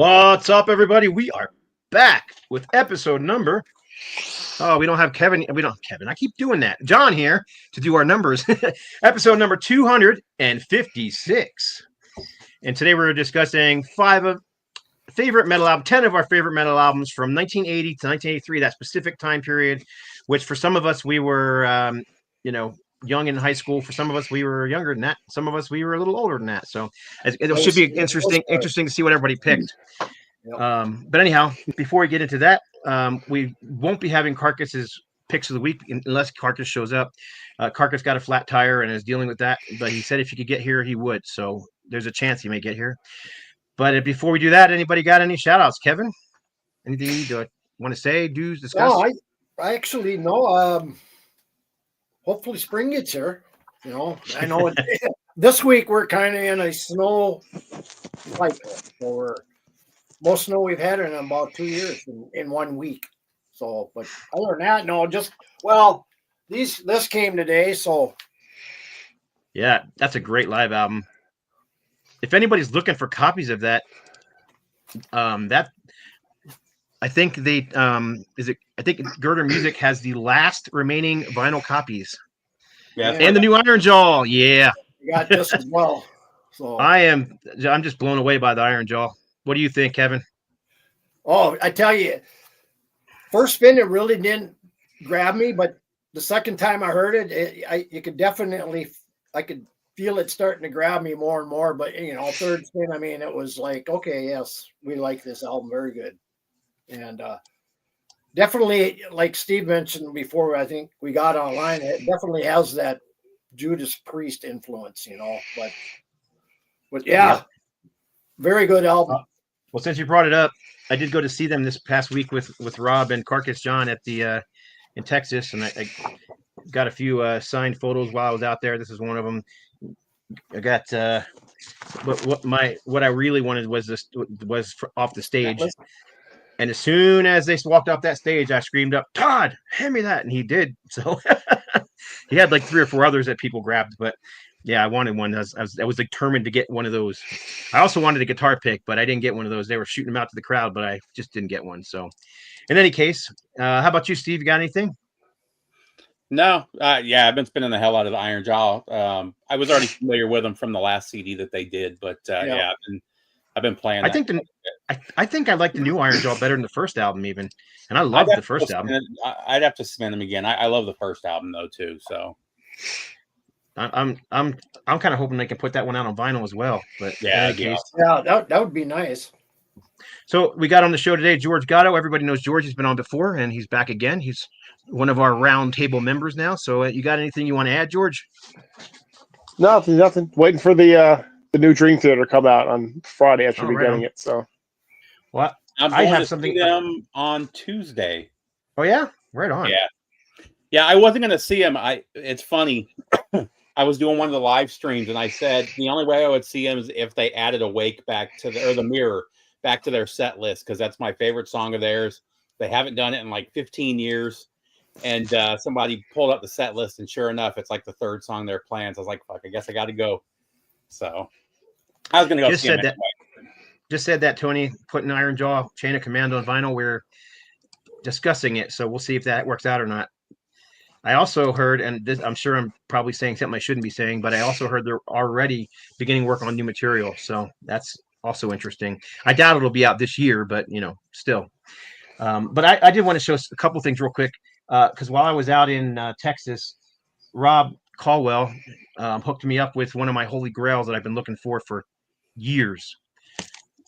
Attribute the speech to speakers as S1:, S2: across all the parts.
S1: What's up, everybody? We are back with episode number. Oh, we don't have Kevin. We don't have Kevin. I keep doing that. John here to do our numbers. Episode number 256. And today we're discussing five of favorite metal album, 10 of our favorite metal albums from 1980 to 1983, that specific time period, which for some of us we were, young in high school. For some of us we were younger than that. Some of us we were a little older than that. So it should be interesting to see what everybody picked. But anyhow, before we get into that, we won't be having Carcass's picks of the week unless Carcass shows up. Carcass got a flat tire and is dealing with that, but he said if he could get here, he would. So there's a chance he may get here. But before we do that, anybody got any shout outs? Kevin? Anything you need to want to say, discuss?
S2: No, I actually know. Hopefully spring gets here. I know this week we're kind of in a snow cycle. So we're most snow we've had in about 2 years in 1 week. So, but other than that, no, this came today. So,
S1: yeah, that's a great live album. If anybody's looking for copies of that, I think I think Girder Music has the last remaining vinyl copies.
S3: Yeah,
S1: and the new Iron Jaw. Yeah,
S2: we got this as well. So
S1: I'm just blown away by the Iron Jaw. What do you think, Kevin?
S2: Oh, I tell you, first spin it really didn't grab me, but the second time I heard it, I could feel it starting to grab me more and more. But third spin, I mean, it was like, okay, yes, we like this album, very good, and definitely, like Steve mentioned before, I think we got online. It definitely has that Judas Priest influence, but yeah, very good album.
S1: Well, since you brought it up, I did go to see them this past week with Rob and Carcass John at the in Texas, and I got a few signed photos while I was out there. This is one of them. I got what I really wanted was off the stage, and as soon as they walked off that stage, I screamed up, "Todd, hand me that!" And he did. So he had like 3 or 4 others that people grabbed, but yeah, I wanted one. I was determined to get one of those. I also wanted a guitar pick, but I didn't get one of those. They were shooting them out to the crowd, but I just didn't get one. So, in any case, how about you, Steve? You got anything?
S3: No, I've been spinning the hell out of the Iron Jaw. I was already familiar with them from the last CD that they did, but I've been playing.
S1: I think I like the new Iron Jaw better than the first album, even, and I loved the first album.
S3: I'd have to spin them again. I love the first album though too. So.
S1: I'm kind of hoping they can put that one out on vinyl as well. But
S2: that would be nice.
S1: So we got on the show today George Gatto. Everybody knows George. He's been on before, and he's back again. He's one of our round table members now. So you got anything you want to add, George?
S4: Nothing. Waiting for the new Dream Theater to come out on Friday. I should be getting it. So,
S1: what?
S3: I have something them on Tuesday.
S1: Oh yeah, right on.
S3: Yeah. I wasn't going to see him. It's funny. I was doing one of the live streams, and I said the only way I would see him is if they added Awake back to the Mirror back to their set list, because that's my favorite song of theirs. They haven't done it in like 15 years, and somebody pulled up the set list, and sure enough, it's like the third song they're playing. So I was like, "Fuck, I guess I got to go." So I was going to go.
S1: Just said that Tony putting Iron Jaw Chain of Command on vinyl. We're discussing it, so we'll see if that works out or not. I also heard, and this, I'm sure I'm probably saying something I shouldn't be saying, but I also heard they're already beginning work on new material. So that's also interesting. I doubt it'll be out this year, but still. But I did want to show a couple things real quick, because while I was out in Texas, Rob Caldwell hooked me up with one of my holy grails that I've been looking for years,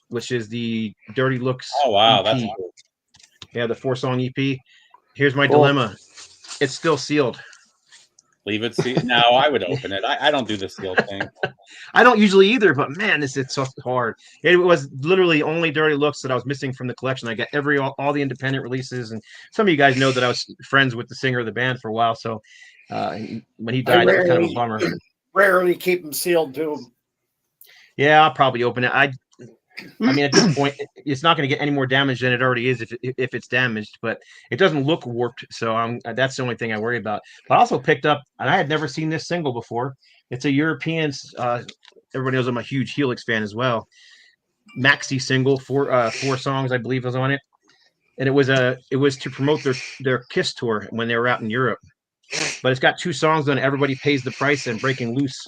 S1: which is the Dirty Looks.
S3: Oh wow,
S1: EP.
S3: that's cool.
S1: Yeah, the 4-song EP. Here's my dilemma. It's still sealed.
S3: Leave it sealed. No, I would open it. I don't do the sealed thing.
S1: I don't usually either, but man, it's so hard. It was literally only Dirty Looks that I was missing from the collection. I got all the independent releases, and some of you guys know that I was friends with the singer of the band for a while. So when he died, that was kind of a bummer.
S2: Rarely keep them sealed too.
S1: Yeah, I'll probably open it. I mean, at this point, it's not going to get any more damage than it already is if it's damaged, but it doesn't look warped. So that's the only thing I worry about. But I also picked up, and I had never seen this single before. It's a European. Everybody knows I'm a huge Helix fan as well. maxi single, four songs, I believe, was on it, and it was to promote their Kiss tour when they were out in Europe. But it's got 2 songs on Everybody Pays the Price and Breaking Loose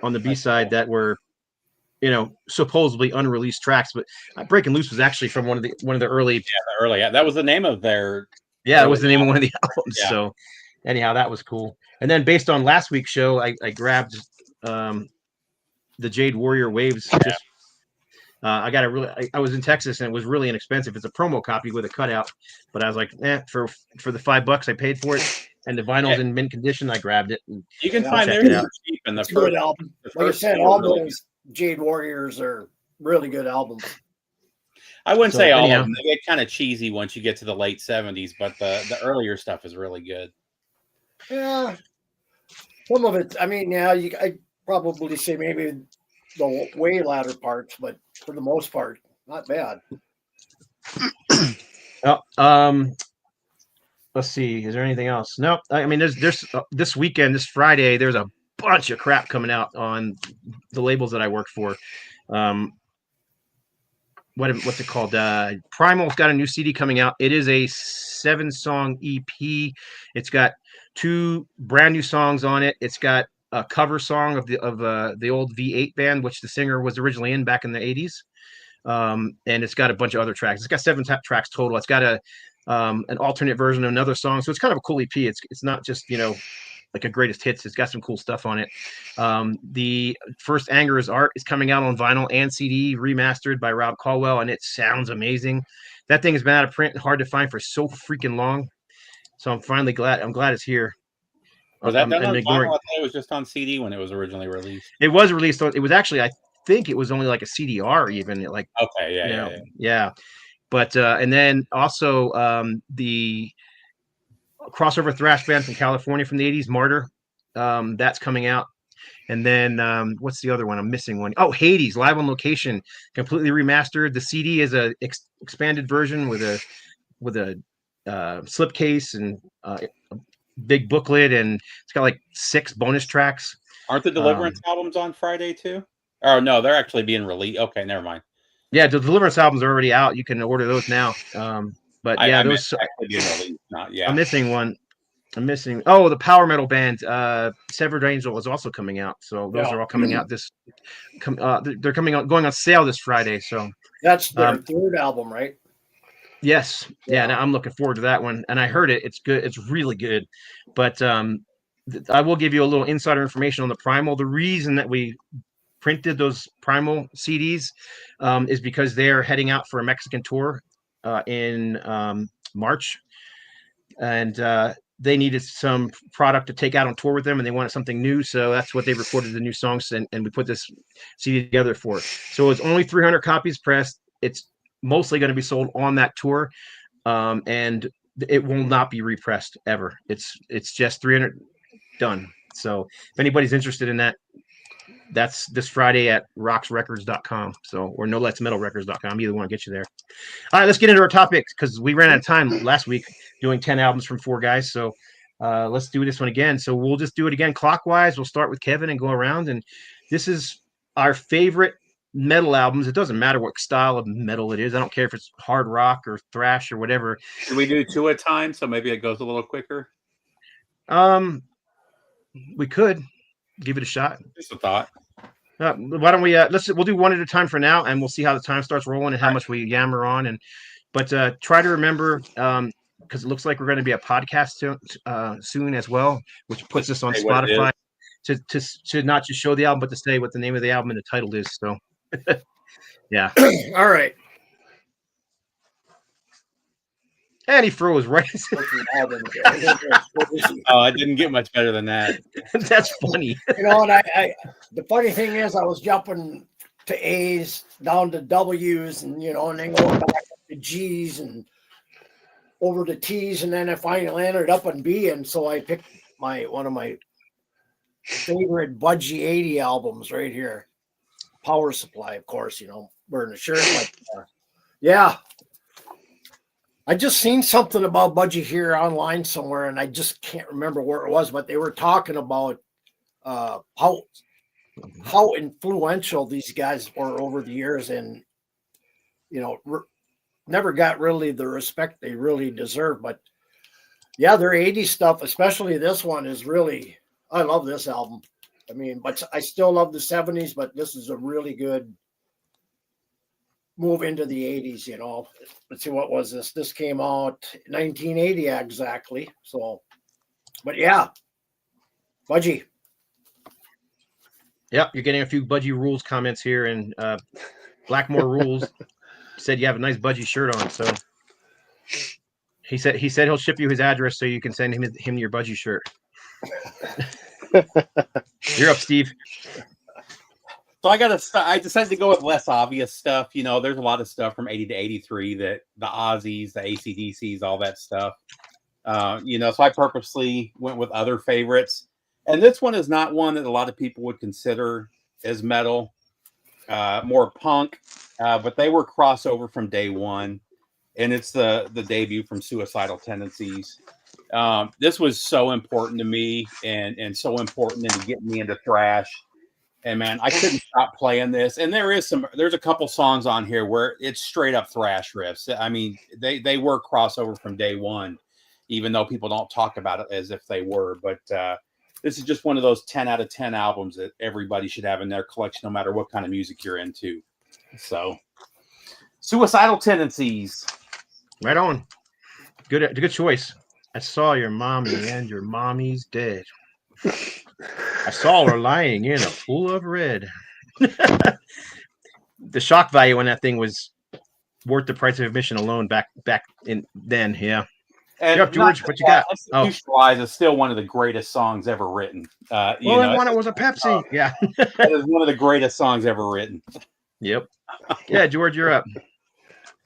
S1: on the B-side that were, supposedly unreleased tracks. But Breaking Loose was actually from one of the early.
S3: That was the name of their.
S1: Yeah, it was the name of one of the albums.
S3: Yeah.
S1: So anyhow, that was cool. And then based on last week's show, I grabbed the Jade Warrior Waves. Just I got I was in Texas and it was really inexpensive. It's a promo copy with a cutout, but I was like, for the $5 I paid for it, and the vinyl's in mint condition, I grabbed it.
S3: You can find
S1: check
S3: theirs
S1: it out.
S3: cheap in the
S2: It's a good
S3: first.
S2: album.
S3: the
S2: Like I
S3: first
S2: said,
S3: two
S2: all
S3: are really
S2: those Jade Warriors are really good albums.
S3: I wouldn't
S1: So,
S3: say all
S1: anyhow.
S3: of them. They get kind of cheesy once you get to the late 70s, but the earlier stuff is really good.
S2: Yeah, some of it. I mean, I probably say maybe the way latter parts, but for the most part, not bad.
S1: Let's see. Is there anything else? No. I mean, there's this weekend, this Friday, there's a bunch of crap coming out on the labels that I work for. What's it called? Primal's got a new CD coming out. It is a 7-song EP. It's got 2 brand new songs on it. It's got a cover song of the old V8 band, which the singer was originally in back in the 80s. And it's got a bunch of other tracks. It's got 7 tracks total. It's got an alternate version of another song. So it's kind of a cool EP. It's not just, like a greatest hits. It's got some cool stuff on it. The first Anger is Art is coming out on vinyl and CD, remastered by Rob Caldwell, and it sounds amazing. That thing has been out of print and hard to find for so freaking long. So I'm finally glad it's here.
S3: Was that done on
S1: ignoring-
S3: vinyl? I thought it was just on CD when it was originally released.
S1: It was released. It was actually, I think it was only like a CDR even. Like,
S3: Okay,
S1: yeah. But and then also the crossover thrash band from California from the 80s, Martyr, that's coming out. And then what's the other one? I'm missing one. Oh, Hades, live on location, completely remastered. The CD is a expanded version with a slipcase and a big booklet, and it's got like 6 bonus tracks.
S3: Aren't the Deliverance albums on Friday too? Oh no, they're actually being released. Okay, never mind.
S1: Yeah, the Deliverance albums are already out. You can order those now. But yeah, those
S3: actually being released. Not yet.
S1: I'm missing one. The power metal band Severed Angel is also coming out. So those are all coming out they're coming out, going on sale this Friday. So
S2: That's their 3rd album, right?
S1: yes. Yeah, and I'm looking forward to that one. And I heard it. It's good. It's really good. But I will give you a little insider information on the Primal. The reason that we printed those Primal CDs is because they're heading out for a Mexican tour in March, and they needed some product to take out on tour with them, and they wanted something new, so that's what they recorded the new songs, and we put this CD together for it. So it's only 300 copies pressed. It's mostly going to be sold on that tour, and it will not be repressed ever. It's just 300 done. So if anybody's interested in that, that's this Friday at roxrecords.com. So, or noletsmetalrecords.com. Either one will get you there. All right, let's get into our topics because we ran out of time last week doing 10 albums from 4 guys. So let's do this one again. So we'll just do it again clockwise. We'll start with Kevin and go around. And this is our favorite metal albums. It doesn't matter what style of metal it is. I don't care if it's hard rock or thrash or whatever.
S3: Can we do 2 at a time so maybe it goes a little quicker?
S1: We could give it a shot.
S3: Just a thought.
S1: Why don't we we'll do 1 at a time for now, and we'll see how the time starts rolling and how much we yammer on. But try to remember, because it looks like we're going to be a podcast soon as well, which puts us on Spotify, to not just show the album, but to say what the name of the album and the title is. So yeah.
S2: All right.
S1: And he froze right.
S3: Oh, I didn't get much better than that.
S1: That's funny.
S2: And I the funny thing is I was jumping to A's down to W's and and then going back up to G's and over to T's, and then I finally ended up on B, and so I picked one of my favorite Budgie 80 albums right here. Power Supply, of course, wearing a shirt like yeah. I just seen something about Budgie here online somewhere, and I just can't remember where it was, but they were talking about how how influential these guys were over the years, and never got really the respect they really deserve. But yeah, their 80s stuff, especially this one, is really, I love this album. I mean, but I still love the 70s, but this is a really good move into the 80s, Let's see, what was this? This came out 1980 exactly. So, but yeah, Budgie.
S1: Yep, you're getting a few Budgie Rules comments here, and Blackmore Rules said you have a nice Budgie shirt on. So he said he'll ship you his address so you can send him your Budgie shirt. You're up, Steve.
S3: So I decided to go with less obvious stuff. There's a lot of stuff from 80 to 83 that the Ozzies, the AC/DCs, all that stuff. So I purposely went with other favorites. And this one is not one that a lot of people would consider as metal, more punk, but they were crossover from day one. And it's the debut from Suicidal Tendencies. This was so important to me and so important into getting me into thrash. And man, I couldn't stop playing this. And there's a couple songs on here where it's straight up thrash riffs. I mean, they were crossover from day one, even though people don't talk about it as if they were. But this is just one of those 10 out of 10 albums that everybody should have in their collection, no matter what kind of music you're into. So, Suicidal Tendencies.
S1: Right on. Good choice. I saw your mommy and your mommy's dead. I saw her lying in a pool of red. The shock value on that thing was worth the price of admission alone back in then. Yeah.
S3: And
S1: You're up, George. What you got?
S3: Institutionalized is still one of the greatest songs ever written.
S1: I wanted was a Pepsi. Yeah.
S3: That is one of the greatest songs ever written.
S1: Yep. Yeah, George, you're up.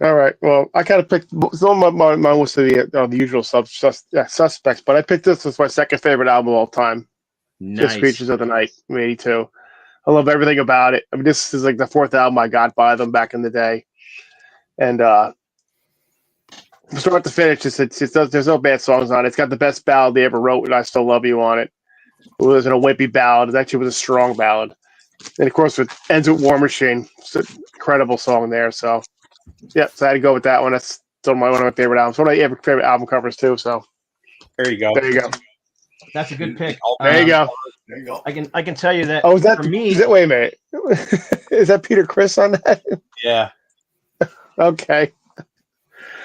S4: All right. Well, I kind of picked some of mine was the usual suspects, but I picked this as my second favorite album of all time.
S1: Nice.
S4: Just Creatures of the Night, from '82. I love everything about it. I mean, this is like the fourth album I got by them back in the day, and from start to finish, there's no bad songs on it. It's got the best ballad they ever wrote, and I Still Love You on it. It wasn't a wimpy ballad. It actually was a strong ballad, and of course, it ends with War Machine. It's an incredible song there. So, yeah, so I had to go with that one. That's still one of my favorite albums. One of my favorite album covers too. So,
S3: there you go.
S4: There you go.
S1: That's a good pick.
S4: There you go.
S2: There you go.
S1: I can tell you that.
S4: Oh, is that
S1: for me?
S4: Wait a minute. Is that Peter Criss on that?
S3: Yeah.
S4: Okay.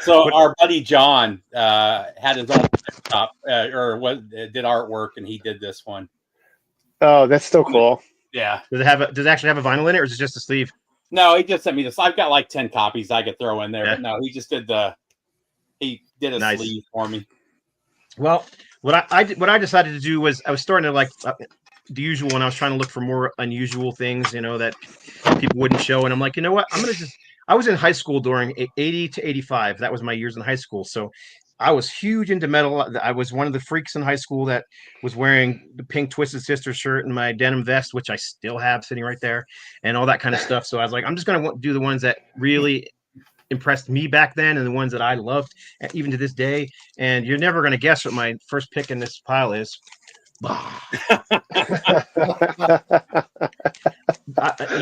S3: So our buddy John had his own shop did artwork, and he did this one.
S4: Oh, that's still cool.
S3: Yeah.
S1: Does it actually have a vinyl in it, or is it just a sleeve?
S3: No, he just sent me this. I've got like 10 copies I could throw in there.
S1: Yeah.
S3: But no, he just did a
S1: Nice.
S3: sleeve for me.
S1: Well, what I decided to do was I was starting to like the usual, and I was trying to look for more unusual things, that people wouldn't show. And I'm like, you know what? I was in high school during 80 to 85. That was my years in high school. So I was huge into metal. I was one of the freaks in high school that was wearing the pink Twisted Sister shirt and my denim vest, which I still have sitting right there, and all that kind of stuff. So I was like, I'm just going to do the ones that really impressed me back then and the ones that I loved even to this day. And you're never going to guess what my first pick in this pile is. You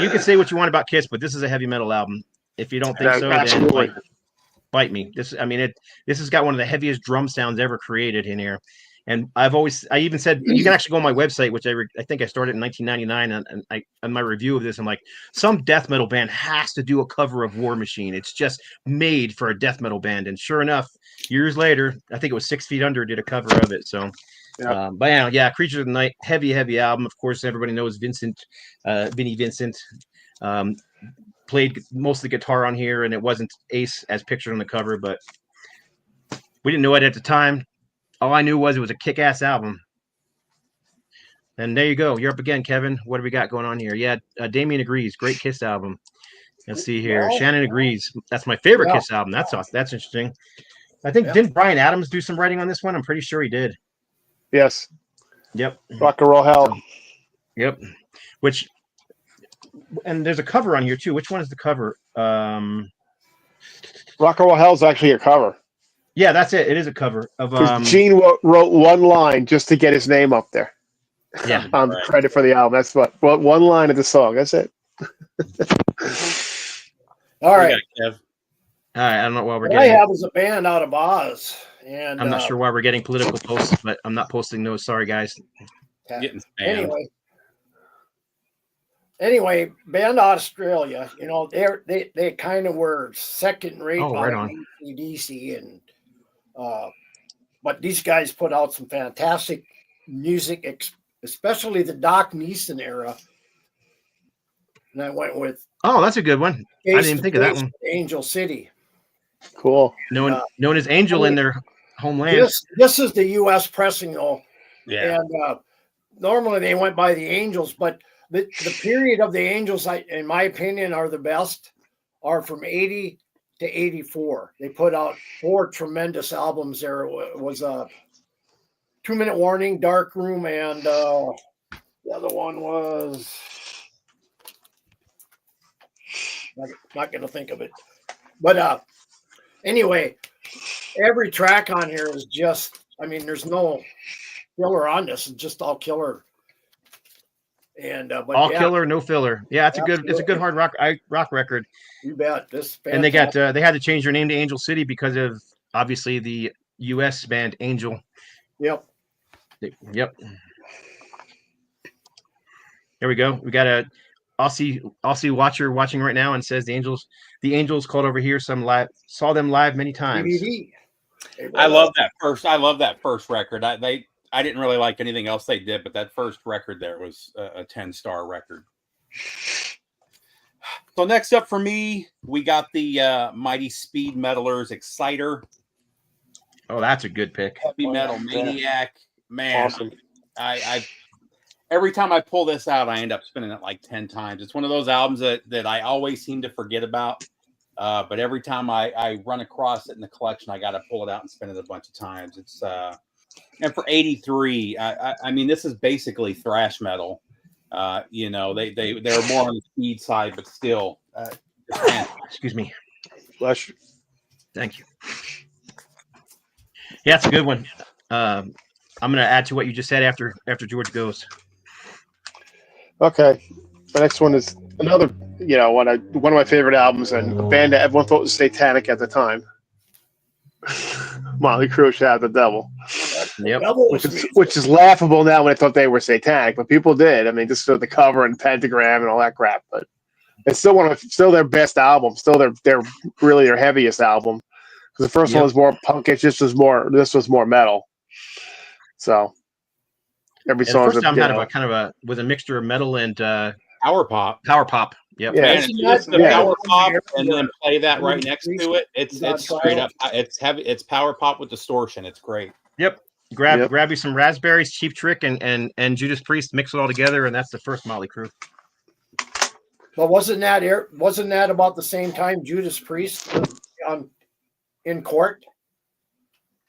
S1: can say what you want about Kiss, but this is a heavy metal album. If you don't think so, then bite me. This has got one of the heaviest drum sounds ever created in here. And I even said, you can actually go on my website, which I think I started in 1999. And on my review of this, I'm like, some death metal band has to do a cover of War Machine. It's just made for a death metal band. And sure enough, years later, I think it was 6 Feet Under did a cover of it. So,
S4: Yep.
S1: But yeah, Creatures of the Night, heavy album. Of course, everybody knows Vinnie Vincent. Played most of the guitar on here, and it wasn't Ace as pictured on the cover, but we didn't know it at the time. All I knew was it was a kick-ass album. And there you go. You're up again, Kevin. What do we got going on here? Yeah, Damien agrees. Great Kiss album. Let's see here. Shannon agrees. That's my favorite Kiss album. That's awesome. That's interesting. I think didn't Bryan Adams do some writing on this one? I'm pretty sure he did.
S4: Yes.
S1: Yep.
S4: Rock and Roll Hell.
S1: Yep. And there's a cover on here too. Which one is the cover?
S4: Rock and Roll Hell is actually a cover.
S1: Yeah, that's it. It is a cover of.
S4: Gene wrote one line just to get his name up there.
S1: Yeah.
S4: on the
S3: Right.
S4: credit for the album. That's what one line of the song. That's it.
S2: All
S3: What do
S2: right.
S3: you got, Kev?
S1: All right. I don't know why we're
S2: What I
S1: getting.
S2: have is a band out of Oz, and
S1: I'm not sure why we're getting political posts, but I'm not posting those. Sorry, guys.
S3: Getting spammed.
S2: Anyway, band Australia, you know, they kind of were second rate
S1: Oh, right on.
S2: DC, and but these guys put out some fantastic music, especially the Doc Neeson era. And I went with
S1: Oh, that's a good one. I didn't even think of that one.
S2: Angel City.
S4: Cool.
S1: Known as Angel in their homeland.
S2: This is the U.S. pressing though,
S3: Yeah.
S2: and normally they went by the Angels, but the period of the Angels, in my opinion, are the best. Are from 80 to 84. They put out 4 tremendous albums. There was a 2 Minute Warning, Dark Room, and the other one was not going to think of it. But anyway, every track on here is just, I mean, there's no filler on this. It's just all killer. And but
S1: All killer, no filler. Yeah, it's a good hard rock record.
S2: You bet. This
S1: And they got they had to change their name to Angel City because of obviously the U.S. band Angel.
S2: Yep.
S1: Yep. Here we go. We got a Aussie watcher watching right now and says the Angels called over here. Saw them live many times.
S2: DVD.
S3: I love that first record. I didn't really like anything else they did, but that first record there was a 10-star record. So next up for me, we got the Mighty Speed Metalers Exciter.
S1: Oh, that's a good pick.
S3: Heavy Metal Maniac. Man,
S4: Awesome.
S3: I every time I pull this out, I end up spinning it like 10 times. It's one of those albums that I always seem to forget about. But every time I run across it in the collection, I got to pull it out and spin it a bunch of times. It's and for 83, I mean, this is basically thrash metal. You know, they're more on the speed side, but still.
S1: Excuse me.
S4: Bless you.
S1: Thank you. Yeah, it's a good one. I'm going to add to what you just said after George goes.
S4: Okay. The next one is another, one of my favorite albums and a band that everyone thought was satanic at the time. Motley Crue, Shout Out the Devil.
S1: Yep.
S4: Which is laughable now when I thought they were satanic, but people did. I mean, just the cover and pentagram and all that crap. But it's still their best album. Still their really their heaviest album. Because the first one was more punkish. This was more metal. So every song
S1: the first time was a mixture of metal and
S3: power pop.
S1: Power pop. Yep.
S4: Yeah.
S3: Man, if you listen to power pop and then play that right next to it, it's straight up. It's heavy. It's power pop with distortion. It's great.
S1: Yep. Grab you some raspberries, Cheap Trick, and Judas Priest, mix it all together, and that's the first Motley Crue.
S2: But wasn't that about the same time Judas Priest was in court?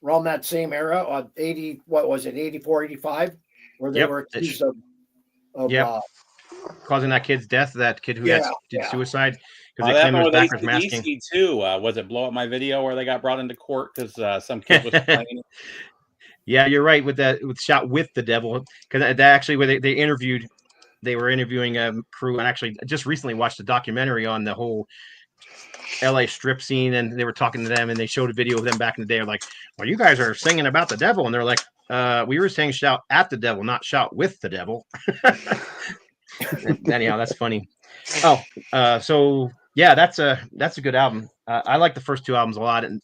S2: Around that same era, 80, what was it, 84, 85, where they were accused of
S1: causing that kid's death, that kid who did suicide because
S3: That
S1: they claimed it was
S3: was
S1: backwards masking.
S3: AC too. Was it Blow Up My Video where they got brought into court because some kid was playing?
S1: Yeah, you're right with Shout with the Devil, because that actually where they were interviewing Crue, and actually just recently watched a documentary on the whole LA strip scene, and they were talking to them and they showed a video of them back in the day. Like, well, you guys are singing about the devil, and they're like, we were saying shout at the devil, not shout with the devil. Anyhow, that's funny. So yeah, that's a good album. I like the first 2 albums a lot, and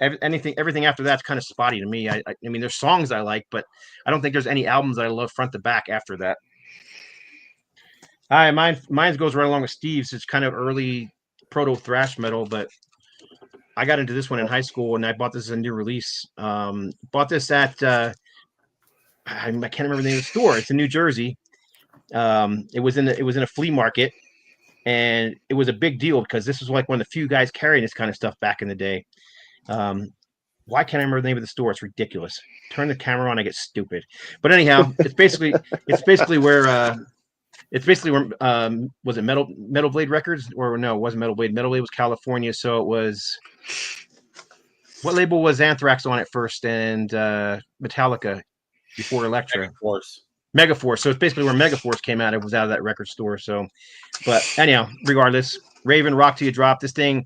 S1: everything after that's kind of spotty to me. I mean, there's songs I like, but I don't think there's any albums that I love front to back after that. Mine goes right along with Steve's. It's kind of early proto thrash metal, but I got into this one in high school, and I bought this as a new release. Bought this at I can't remember the name of the store. It's in New Jersey. It was in a flea market, and it was a big deal because this was like one of the few guys carrying this kind of stuff back in the day. Why can't I remember the name of the store? It's ridiculous. Turn the camera on, I get stupid. But anyhow, it's basically where was it Metal Blade Records, or no, it wasn't Metal Blade. Metal Blade was California, so it was, what label was Anthrax on at first, and Metallica? before Elektra.
S3: Force.
S1: Megaforce. So it's basically where Megaforce came out. It was out of that record store. So, but anyhow, regardless, Raven, Rock Till You Drop. This thing.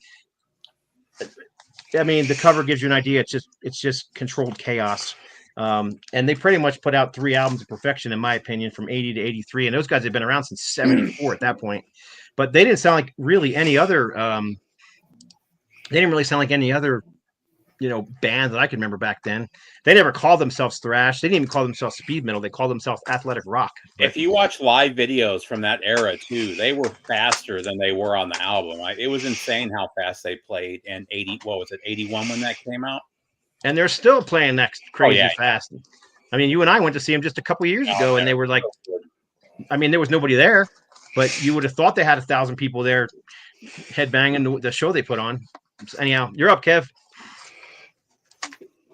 S1: I mean, the cover gives you an idea. It's just controlled chaos. And they pretty much put out 3 albums of perfection, in my opinion, from 80 to 83. And those guys have been around since 74 at that point. But they didn't sound like really any other. They didn't really sound like any other, band that I could remember back then. They never called themselves thrash. They didn't even call themselves speed metal. They called themselves athletic rock.
S3: If you watch live videos from that era too, they were faster than they were on the album. It was insane how fast they played. And 81 when that came out?
S1: And they're still playing that crazy fast. I mean, you and I went to see them just a couple of years ago, and they were like, I mean, there was nobody there, but you would have thought they had 1,000 people there headbanging the show they put on. So anyhow, you're up, Kev.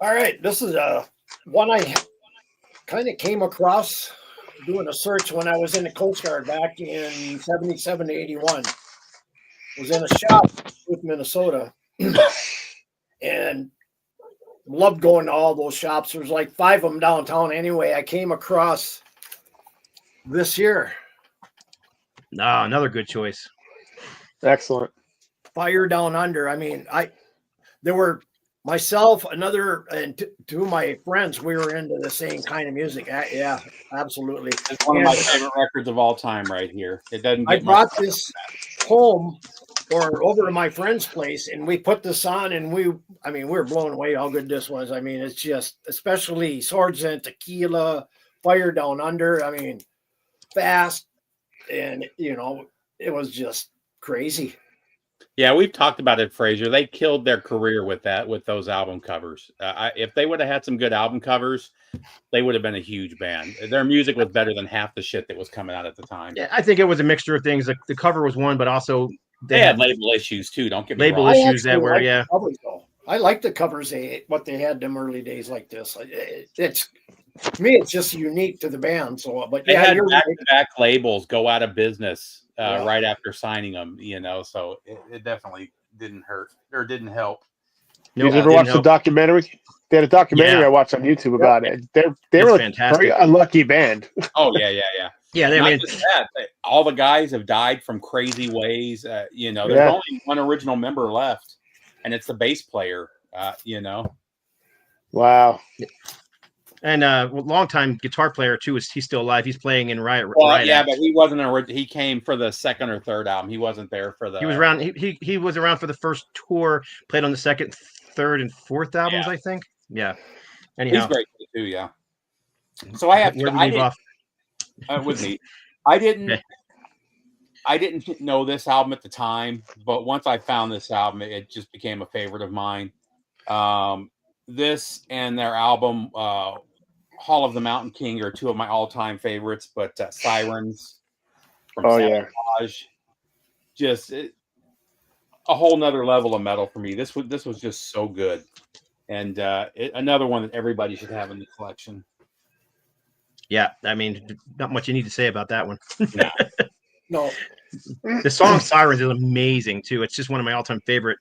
S2: All right, this is one I kind of came across doing a search when I was in the Coast Guard back in 77 to 81. I was in a shop with Minnesota and loved going to all those shops. There's like 5 of them downtown anyway. I came across this here.
S1: Ah, another good choice.
S4: Excellent.
S2: Fire Down Under. I mean, there were myself, and 2 of my friends, we were into the same kind of music. Yeah, absolutely.
S3: It's one of my favorite records of all time right here. It doesn't.
S2: I brought this home or over to my friend's place, and we put this on, and we were blown away how good this was. I mean, it's just, especially Swords and Tequila, Fire Down Under. I mean, fast, and it was just crazy.
S3: Yeah, we've talked about it, Fraser. They killed their career with those album covers. If they would have had some good album covers, they would have been a huge band. Their music was better than half the shit that was coming out at the time.
S1: Yeah, I think it was a mixture of things. The cover was one, but also
S3: they had label issues too. Don't get me
S1: label
S3: wrong.
S1: issues that were
S2: covers, though. I like the covers what they had them early days like this. It's to me, it's just unique to the band. So, but
S3: they
S2: yeah,
S3: had back-to-back labels go out of business.
S2: Yeah.
S3: Right after signing them, so it definitely didn't hurt or didn't help.
S4: No, you ever watched the documentary? They had a documentary I watched on YouTube about it. They were a very unlucky band.
S3: Oh yeah.
S1: Yeah,
S3: I mean, all the guys have died from crazy ways. There's only one original member left, and it's the bass player.
S4: Wow.
S1: And longtime guitar player too. He's still alive? He's playing in Riot.
S3: Well,
S1: Riot
S3: yeah,
S1: Act.
S3: but he wasn't. He came for the second or third album. He wasn't there for the.
S1: He was around. He was around for the first tour. Played on the second, third, and fourth albums, I think. Yeah. Anyhow,
S3: he's great too. Yeah. So I have. With me, I didn't.
S1: Okay.
S3: I didn't know this album at the time, but once I found this album, it just became a favorite of mine. This and their album. Hall of the Mountain King are 2 of my all-time favorites, but Sirens from Sabotage, just a whole nother level of metal for me. This was just so good, and another one that everybody should have in the collection.
S1: Yeah, I mean, not much you need to say about that one.
S2: No.
S1: The song Sirens is amazing too. It's just one of my all-time favorite.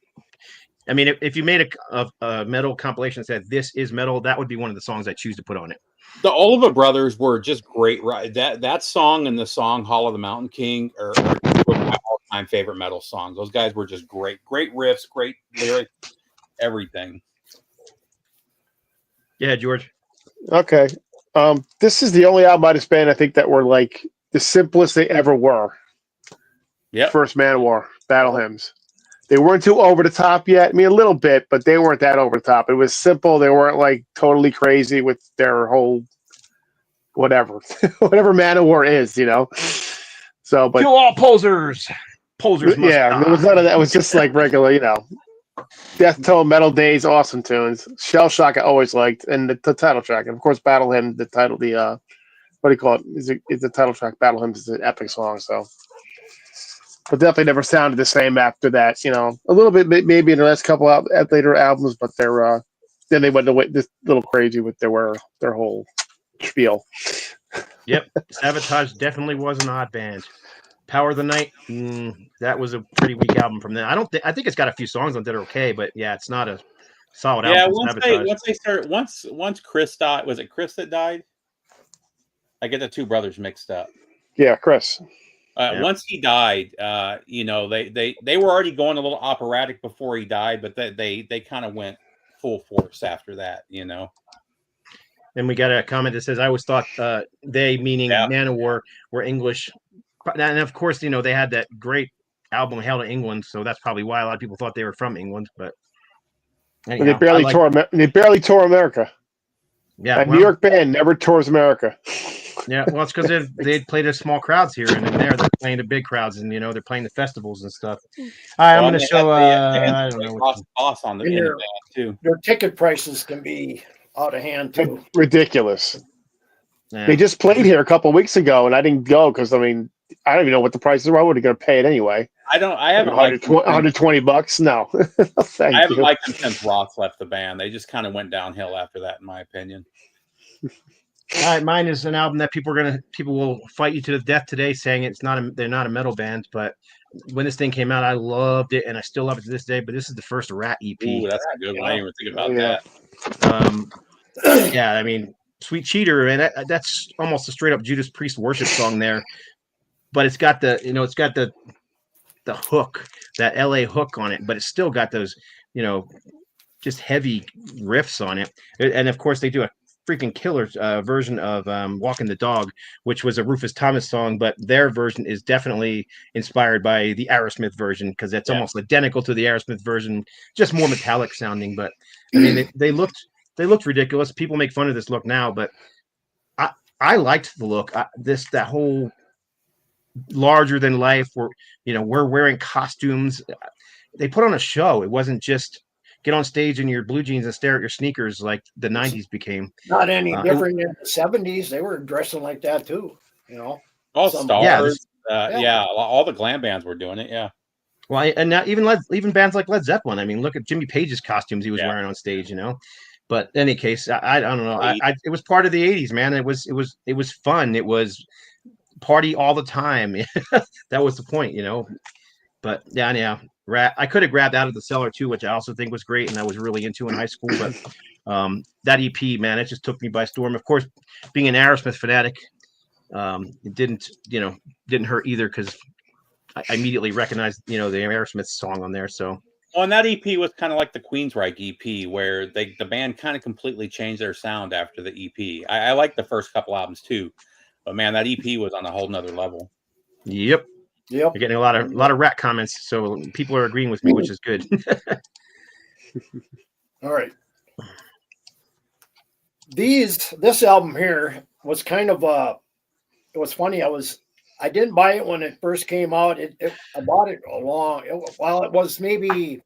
S1: I mean, if you made a metal compilation that said this is metal, that would be one of the songs I choose to put on it.
S3: The Oliva brothers were just great. Right, that song and the song "Hall of the Mountain King" are my all-time favorite metal songs. Those guys were just great riffs, great lyrics, everything.
S1: Yeah, George.
S4: Okay, this is the only album by this band I think that were like the simplest they ever were.
S3: Yeah,
S4: First Manowar Battle Hymns. They weren't too over the top yet. I mean, a little bit, but they weren't that over the top. It was simple. They weren't like totally crazy with their whole whatever Manowar is, So, but
S1: kill all posers. Posers.
S4: Yeah, there was none of that. It was just like regular, Death Tone, Metal Days, awesome tunes. Shell Shock I always liked, and the title track, and of course Battle Hymn. The title, what do you call it? Is the title track? Battle Hymns is an epic song. So. But definitely never sounded the same after that. A little bit maybe in the last couple later albums, but they're then they went away this little crazy with their whole spiel.
S1: Yep, Sabotage definitely was an odd band. Power of the Night, that was a pretty weak album from them. I think it's got a few songs on that are okay, but yeah, it's not a solid album.
S3: Yeah, once Chris died, was it Chris that died? I get the two brothers mixed up.
S4: Yeah, Chris.
S1: Yeah.
S3: Once he died, you know, they were already going a little operatic before he died, but they kind of went full force after that, you know.
S1: And we got a comment that says, "I always thought they, meaning
S3: Yeah.
S1: Manowar, were English." And of course, you know, they had that great album "Hail to England," so that's probably why a lot of people thought they were from England. But
S4: And they
S1: anyhow,
S4: barely
S1: I like-
S4: tore. They barely tore America.
S1: Yeah,
S4: A
S1: well,
S4: New York band never tours America.
S1: yeah. Well, it's because they played to small crowds here, and then they're playing to big crowds, and you know they're playing the festivals and stuff. All right, I'm
S3: Well,
S1: going to
S3: they
S1: show.
S3: had
S1: I don't know.
S3: Ross Boss on the
S2: And
S3: in the
S2: they're-
S3: band too.
S2: Their ticket prices can be out of hand too.
S4: Ridiculous.
S1: Yeah.
S4: They just played here a couple weeks ago, and I didn't go because I mean I don't even know what the prices were. I would have going to pay it anyway.
S3: I haven't liked them since-
S4: $120. No, thank
S3: I haven't
S4: you.
S3: liked them since Ross left the band. They just kind of went downhill after that, in my opinion.
S1: All right, mine is an album that people will fight you to the death today, saying they're not a metal band. But when this thing came out, I loved it, and I still love it to this day. But this is the first Rat EP.
S3: Ooh, that's a good one. I didn't even think about
S4: Yeah.
S3: that.
S1: Yeah, I mean, Sweet Cheater, and that's almost a straight up Judas Priest worship song there. But it's got the hook, that LA hook on it, but it's still got those, you know, just heavy riffs on it. And of course, they do a freaking killer version of Walking the Dog, which was a Rufus Thomas song, but their version is definitely inspired by the Aerosmith version because it's almost identical to the Aerosmith version, just more metallic sounding. But I mean, they looked ridiculous. People make fun of this look now, but I liked the look. That whole larger than life, where you know we're wearing costumes. They put on a show. It wasn't just get on stage in your blue jeans and stare at your sneakers like the 90s became.
S2: Not any different than the 70s. They were dressing like that too, you know.
S3: All
S2: Some-
S3: Stars,
S2: yeah.
S3: all the glam bands were doing it. Yeah,
S1: Well, and now even bands like Led Zeppelin. I mean, look at Jimmy Page's costumes he was
S3: Yeah.
S1: wearing on stage. You know, but in any case, I don't know. It was part of the 80s, man. It was fun. It was party all the time. That was the point, you know. But yeah. I could have grabbed Out of the Cellar too, which I also think was great, and I was really into in high school. But that EP, man, it just took me by storm. Of course, being an Aerosmith fanatic, it didn't hurt either because I immediately recognized, you know, the Aerosmith song on there. So,
S3: well, and that EP was kind of like the Queensryche EP, where the band kind of completely changed their sound after the EP. I like the first couple albums too, but man, that EP was on a whole nother level.
S1: yep,
S2: Yep.
S1: you're getting a lot of rat comments, so people are agreeing with me, which is good.
S2: All right. This album here was kind of it was funny. I didn't buy it when it first came out. I bought it it was maybe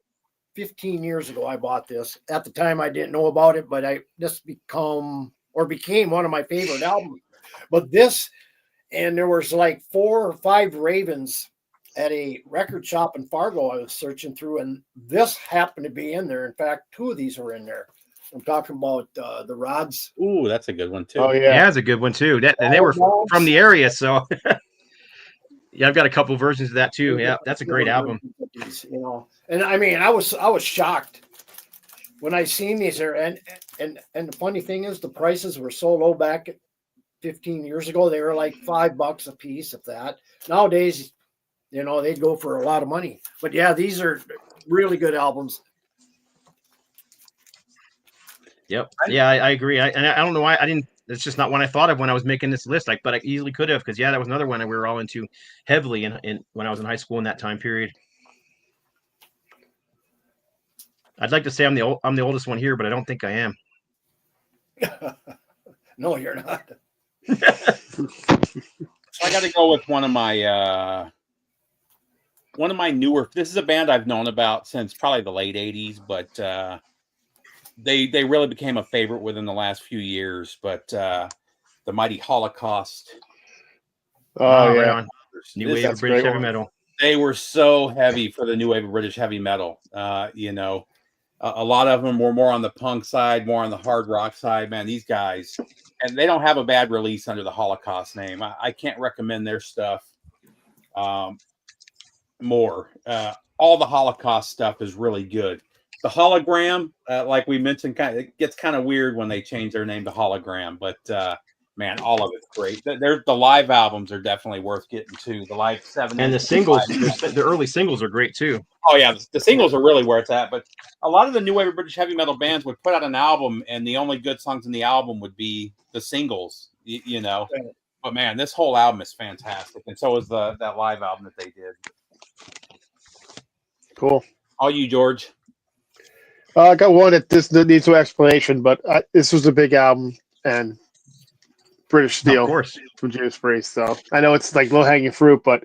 S2: 15 years ago I bought this. At the time I didn't know about it, but this became one of my favorite albums. But this, and there was like 4 or 5 Ravens at a record shop in Fargo I was searching through, and this happened to be in there. In fact, 2 of these were in there. I'm talking about the Rods.
S3: Ooh, that's a good one too.
S4: Oh
S1: Yeah,
S4: yeah.
S1: it's a good one too. And they were from the area, so yeah, I've got a couple versions of that too. Yeah, that's a great album.
S2: You know, and I mean, I was shocked when I seen these there, and the funny thing is, the prices were so low back 15 years ago. They were like $5 a piece, if that. Nowadays, you know, they'd go for a lot of money. But yeah, these are really good albums.
S1: Yep. Yeah, I agree. I don't know why I didn't. It's just not one I thought of when I was making this list. But I easily could have, because that was another one that we were all into heavily in when I was in high school in that time period. I'd like to say I'm the oldest one here, but I don't think I am.
S2: No, you're not.
S3: So I got to go with one of my newer. This is a band I've known about since probably the late '80s, but they really became a favorite within the last few years. But the mighty Holocaust.
S4: Oh
S1: right
S4: yeah.
S1: on. New
S3: This-
S1: wave of
S4: that's a
S1: British
S4: great
S1: heavy
S4: one.
S1: metal.
S3: They were so heavy for the new wave of British heavy metal. You know, a lot of them were more on the punk side, more on the hard rock side. Man, these guys, and they don't have a bad release under the Holocaust name. I can't recommend their stuff more. All the Holocaust stuff is really good. The Hologram, like we mentioned, it gets kind of weird when they change their name to Hologram, but Man, all of it's great. The live albums are definitely worth getting to. The live 7
S1: And the singles, the early singles are great too.
S3: Oh yeah, the singles are really where it's at. But a lot of the new wave of British heavy metal bands would put out an album, and the only good songs in the album would be the singles. You know.
S2: Right.
S3: But man, this whole album is fantastic, and so is that live album that they did.
S4: Cool.
S3: All you, George.
S4: I got one that this needs no explanation, but this was a big album and British Steel
S1: Of course.
S4: from Judas Priest. So I know it's like low hanging fruit, but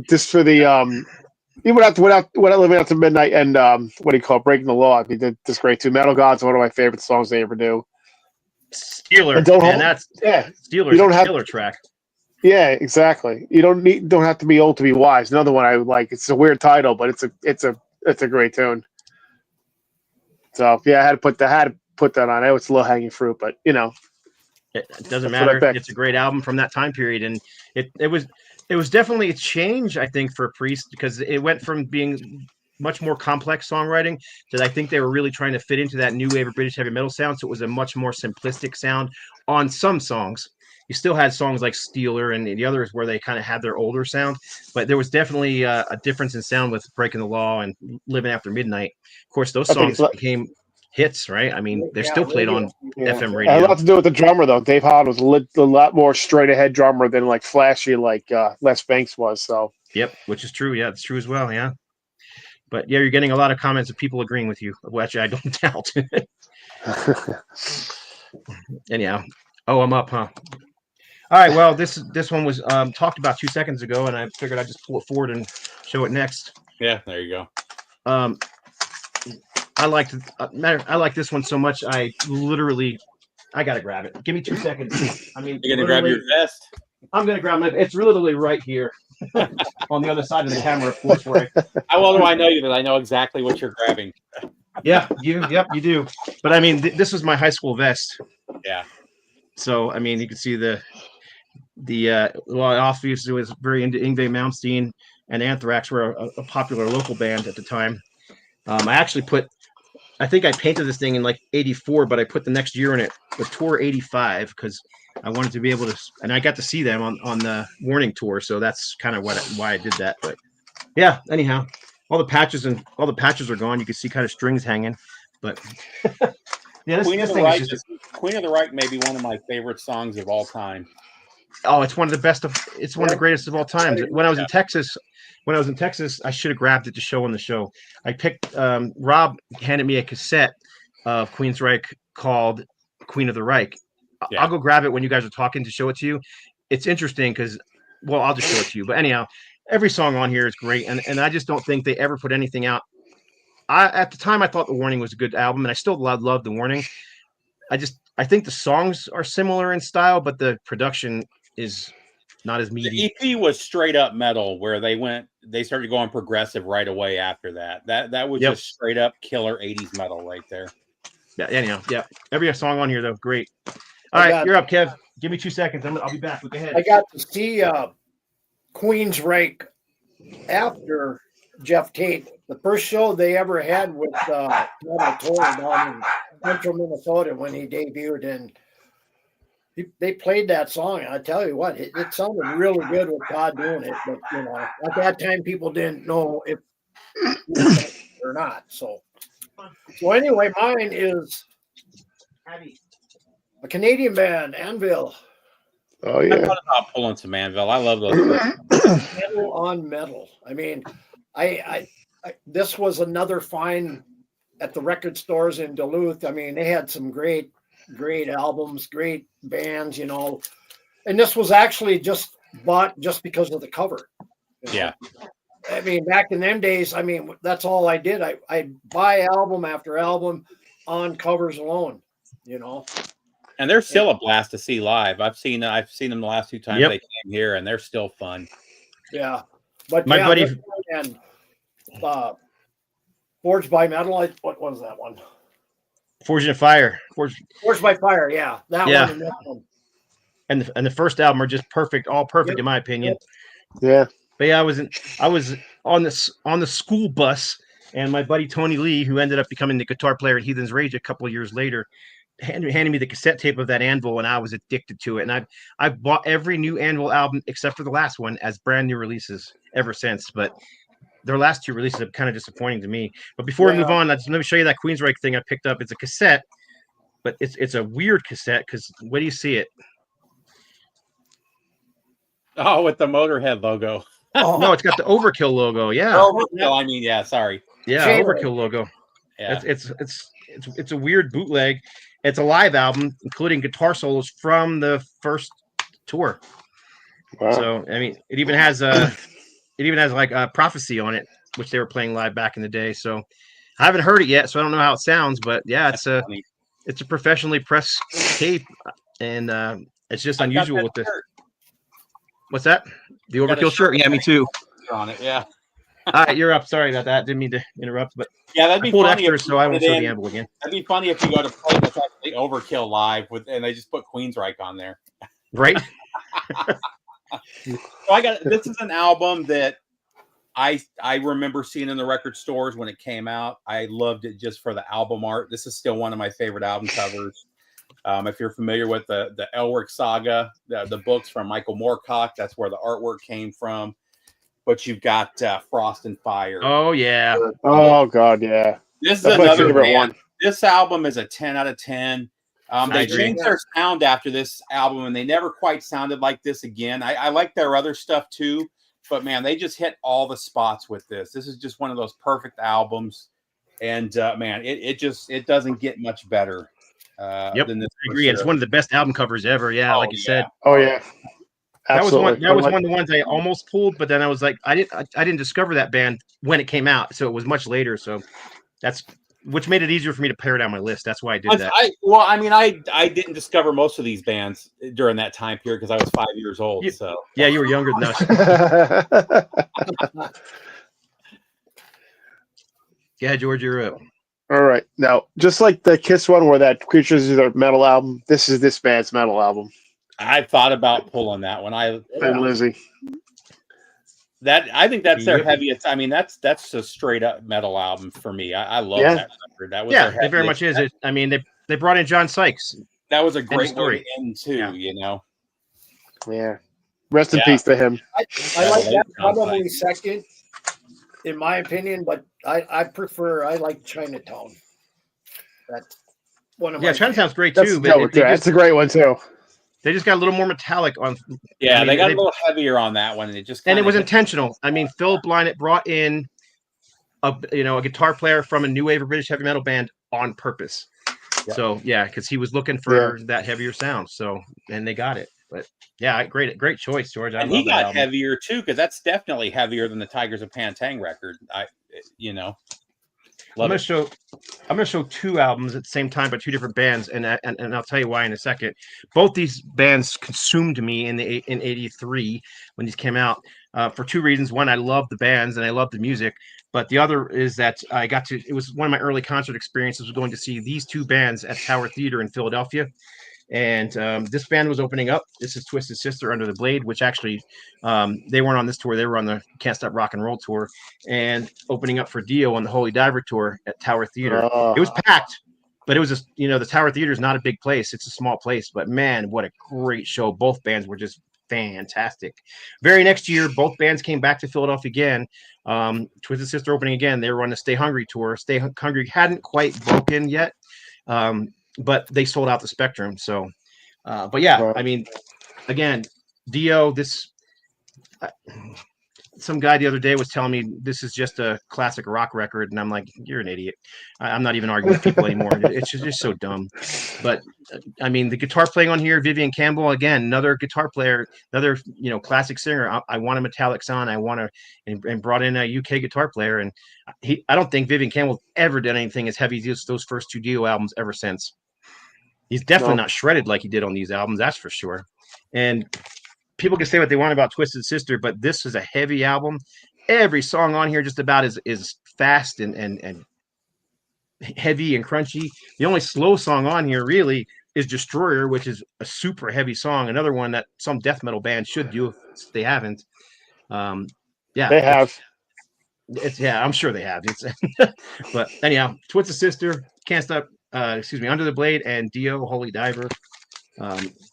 S4: just for the even without living out to midnight and what do you call it, breaking the law? I mean, that's great too. Metal Gods are one of my favorite songs they ever do.
S1: Steeler,
S4: And don't hold-
S1: and that's
S4: Yeah,
S1: Steeler's
S4: you don't
S1: a
S4: have-
S1: killer track.
S4: yeah, exactly. You don't have to be old to be wise. Another one I would like. It's a weird title, but it's a great tune. So yeah, I had to put that on. I know it's low hanging fruit, but you know.
S1: It doesn't
S4: That's what I
S1: matter.
S4: picked.
S1: It's a great album from that time period, and it was definitely a change, I think, for Priest, because it went from being much more complex songwriting that I think they were really trying to fit into that new wave of British heavy metal sound. So it was a much more simplistic sound on some songs. You still had songs like Steeler and the others where they kind of had their older sound, but there was definitely a difference in sound with Breaking the Law and Living After Midnight. Of course, those
S4: I think
S1: songs became hits, right? I mean, they're
S2: Yeah,
S1: still played
S2: radio.
S1: on
S4: Yeah.
S1: FM
S4: It had a
S1: radio.
S4: lot to do with the drummer, though. Dave Holland was a lot more straight ahead drummer than like flashy like Les Banks was. So
S1: Yep, which is true. Yeah, it's true as well. Yeah. But yeah, you're getting a lot of comments of people agreeing with you, which I don't doubt. Anyhow, oh, I'm up, huh? All right. Well, this one was talked about 2 seconds ago, and I figured I'd just pull it forward and show it next.
S3: Yeah, there you go.
S1: I like this one so much. I gotta grab it. Give me 2 seconds. I mean,
S3: You're gonna grab your vest.
S1: I'm gonna grab it. It's literally right here on the other side of the camera, of course. Where
S3: How well do I know you that I know exactly what you're grabbing?
S1: you do. But I mean, this was my high school vest.
S3: Yeah.
S1: So I mean, you can see obviously was very into Yngwie Malmsteen, and Anthrax were a popular local band at the time. I think I painted this thing in like '84, but I put the next year in it, the tour '85, because I wanted to be able to, and I got to see them on the Warning tour, so that's kind of why I did that. But yeah, anyhow, all the patches are gone. You can see kind of strings hanging, but yeah,
S3: Queen
S1: this
S3: of the
S1: thing
S3: Reich
S1: is just.
S3: Queen of the Reich may be one of my favorite songs of all time.
S1: Oh, it's one of the best it's one of the greatest of all time. When I was in Texas, I should have grabbed it to show on the show. I picked Rob handed me a cassette of Queensryche called Queen of the Reich.
S3: Yeah.
S1: I'll go grab it when you guys are talking to show it to you. It's interesting because, well, I'll just show it to you. But anyhow, every song on here is great, and I just don't think they ever put anything out. At the time, I thought The Warning was a good album, and I still love The Warning. I think the songs are similar in style, but the production is not as meaty.
S3: The EP was straight up metal, where they started going progressive right away after that. That was just straight up killer 80s metal right there.
S1: Yeah, anyhow, yeah. Every song on here though, great. All right, you're up, Kev. Give me 2 seconds. I'll be back. Look ahead.
S2: I got to see Queensryche after Jeff Tate. The first show they ever had with Todd Tour down in central Minnesota when he debuted, and they played that song. And I tell you what, it sounded really good with Todd doing it. But at that time, people didn't know if or not. So anyway, mine is a Canadian band, Anvil.
S4: oh
S3: I
S4: yeah,
S3: thought about pulling some Anvil. I love those.
S2: Metal on metal. I mean, I this was another find at the record stores in Duluth. I mean, they had some great albums, great bands, and this was actually just bought just because of the cover.
S3: Yeah.
S2: I mean, back in them days, I mean, that's all I did. I'd buy album after album on covers alone,
S3: And they're still a blast to see live. I've seen them the last 2 times
S1: Yep.
S3: they came here, and they're still fun.
S2: Yeah. But
S1: My buddy-
S2: this one and Forged by Metal. What was that one?
S1: Forged in Fire.
S2: Forged by Fire. Yeah, that
S1: Yeah.
S2: one and that one.
S1: And the first album are just perfect, all perfect in my opinion.
S4: yeah.
S1: But yeah, I was on the school bus, and my buddy Tony Lee, who ended up becoming the guitar player at Heathen's Rage a couple of years later, handed me the cassette tape of that Anvil, and I was addicted to it. And I've bought every new Anvil album except for the last one as brand new releases ever since. But their last two releases are kind of disappointing to me. But before we move on, let me show you that Queensryche thing I picked up. It's a cassette, but it's a weird cassette because where do you see it?
S3: Oh, with the Motorhead logo.
S2: Oh,
S1: No, it's got the Overkill logo. Yeah,
S3: Overkill. I mean, yeah. Sorry.
S1: yeah,
S2: Chain
S1: Overkill logo.
S3: Yeah.
S1: It's a weird bootleg. It's a live album, including guitar solos from the first tour.
S4: Wow.
S1: So I mean, it even has like a Prophecy on it, which they were playing live back in the day. So I haven't heard it yet, so I don't know how it sounds. But yeah,
S3: That's funny.
S1: it's a professionally pressed tape, and it's just
S3: I've got
S1: unusual
S3: that
S1: with the
S3: shirt
S1: what's that? The
S3: got a
S1: Overkill shirt? Yeah, me too.
S3: on it. Yeah.
S1: All right, you're up. Sorry about that. Didn't mean to interrupt, but
S3: Yeah, that'd
S1: I
S3: be
S1: pulled
S3: funny.
S1: extra, so I won't
S3: put it
S1: show
S3: in-
S1: the Anvil again.
S3: That'd be funny if you go to play that's actually Overkill live and they just put Queensryche on there.
S1: Right?
S3: So this is an album that I remember seeing in the record stores when it came out. I loved it just for the album art. This is still one of my favorite album covers. If you're familiar with the Elric saga, the books from Michael Moorcock, that's where the artwork came from. But you've got Frost and Fire.
S1: Oh yeah.
S4: Oh God, yeah.
S3: This is
S4: That's my
S3: another
S4: favorite
S3: band.
S4: one.
S3: This album is a 10 out of 10.
S1: I
S3: They
S1: agree.
S3: changed their sound after this album, and they never quite sounded like this again. I like their other stuff too, but man, they just hit all the spots with this. This is just one of those perfect albums, and man, it doesn't get much better.
S1: Yep,
S3: than this.
S1: I agree. It's one of the best album covers ever. Yeah, like you said.
S4: Oh yeah.
S1: That was
S4: Absolutely.
S1: one of the ones I almost pulled, but then I was like, I didn't discover that band when it came out, so it was much later. So that's which made it easier for me to pare down my list. That's why I did that.
S3: I didn't discover most of these bands during that time period because I was 5 years old. So
S1: Yeah, you were younger than us. Yeah, George, you're up.
S4: All right. Now, just like the Kiss one where that Creatures is their metal album, this is this band's metal album.
S3: I thought about pulling that one.
S4: And Lizzie.
S3: I think that's their
S1: Yep.
S3: heaviest. I mean, that's a straight up metal album for me. I love
S4: Yeah.
S3: that record. That was
S1: Yeah,
S3: their
S1: it very much
S3: heaviest.
S1: is. I mean, they brought in John Sykes.
S3: That was a great
S1: story.
S3: way to end too.
S1: Yeah.
S3: You know,
S4: Yeah. Rest in
S3: Yeah.
S4: peace to him.
S2: I
S3: Yeah,
S2: like
S3: late
S2: that
S3: John
S2: probably second, in my opinion, but I like Chinatown. That's one of my
S1: Yeah, Chinatown's great
S4: That's,
S1: too,
S4: no,
S1: but they
S4: that's a great one too.
S1: just got a little more metallic on.
S3: yeah,
S1: I mean,
S3: they got
S1: they-
S3: a little heavier on that one, and it just
S1: And it
S3: kinda
S1: was
S3: hit-
S1: intentional. I mean, Phil Blynott brought in a guitar player from a new wave of British heavy metal band on purpose.
S3: Yeah.
S1: So yeah, because he was looking for that heavier sound. So and they got it. But yeah, great choice, George. I
S3: and
S1: love
S3: he
S1: that
S3: got
S1: album.
S3: heavier too because that's definitely heavier than the Tigers of Pantang record.
S1: I'm
S3: Love
S1: gonna show two albums at the same time by two different bands, and I'll tell you why in a second. Both these bands consumed me in '83 when these came out for two reasons. One, I love the bands and I love the music, but the other is that it was one of my early concert experiences was going to see these two bands at Tower Theater in Philadelphia. And this band was opening up. This is Twisted Sister Under the Blade, which actually they weren't on this tour. They were on the Can't Stop Rock and Roll tour, and opening up for Dio on the Holy Diver tour at Tower Theater. It was packed, but it was just the Tower Theater is not a big place. It's a small place, but man, what a great show. Both bands were just fantastic. Very next year, both bands came back to Philadelphia again. Twisted Sister opening again. They were on the Stay Hungry tour. Stay Hungry hadn't quite broken yet. But they sold out the Spectrum. So, but yeah, I mean, again, Dio, some guy the other day was telling me this is just a classic rock record. And I'm like, you're an idiot. I'm not even arguing with people anymore. It's just so dumb. But I mean, the guitar playing on here, Vivian Campbell, again, another guitar player, another, classic singer. I want a metallic sound. I want to, and brought in a UK guitar player. And I don't think Vivian Campbell ever did anything as heavy as those first two Dio albums ever since. He's definitely not shredded like he did on these albums, that's for sure. And people can say what they want about Twisted Sister, but this is a heavy album. Every song on here just about is fast and heavy and crunchy. The only slow song on here really is Destroyer, which is a super heavy song. Another one that some death metal band should do if they haven't. Yeah,
S4: They have.
S1: I'm sure they have. But anyhow, Twisted Sister, Can't Stop Under the Blade and Dio, Holy Diver.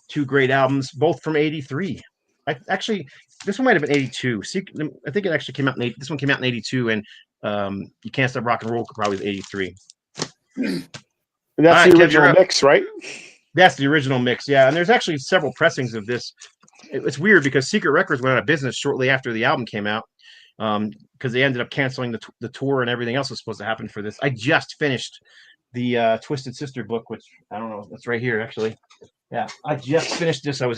S1: Two great albums, both from '83. This one might have been '82. I think it actually came out this one came out in '82, and You Can't Stop Rock and Roll probably was '83.
S4: And that's
S1: All right,
S4: the
S1: Kev,
S4: original
S1: you're up.
S4: mix, right?
S1: That's the original mix, yeah. And there's actually several pressings of this. It's weird because Secret Records went out of business shortly after the album came out, because they ended up canceling the tour and everything else was supposed to happen for this. I just finished the Twisted Sister book, which I don't know, that's right here actually. Yeah, I just finished this. I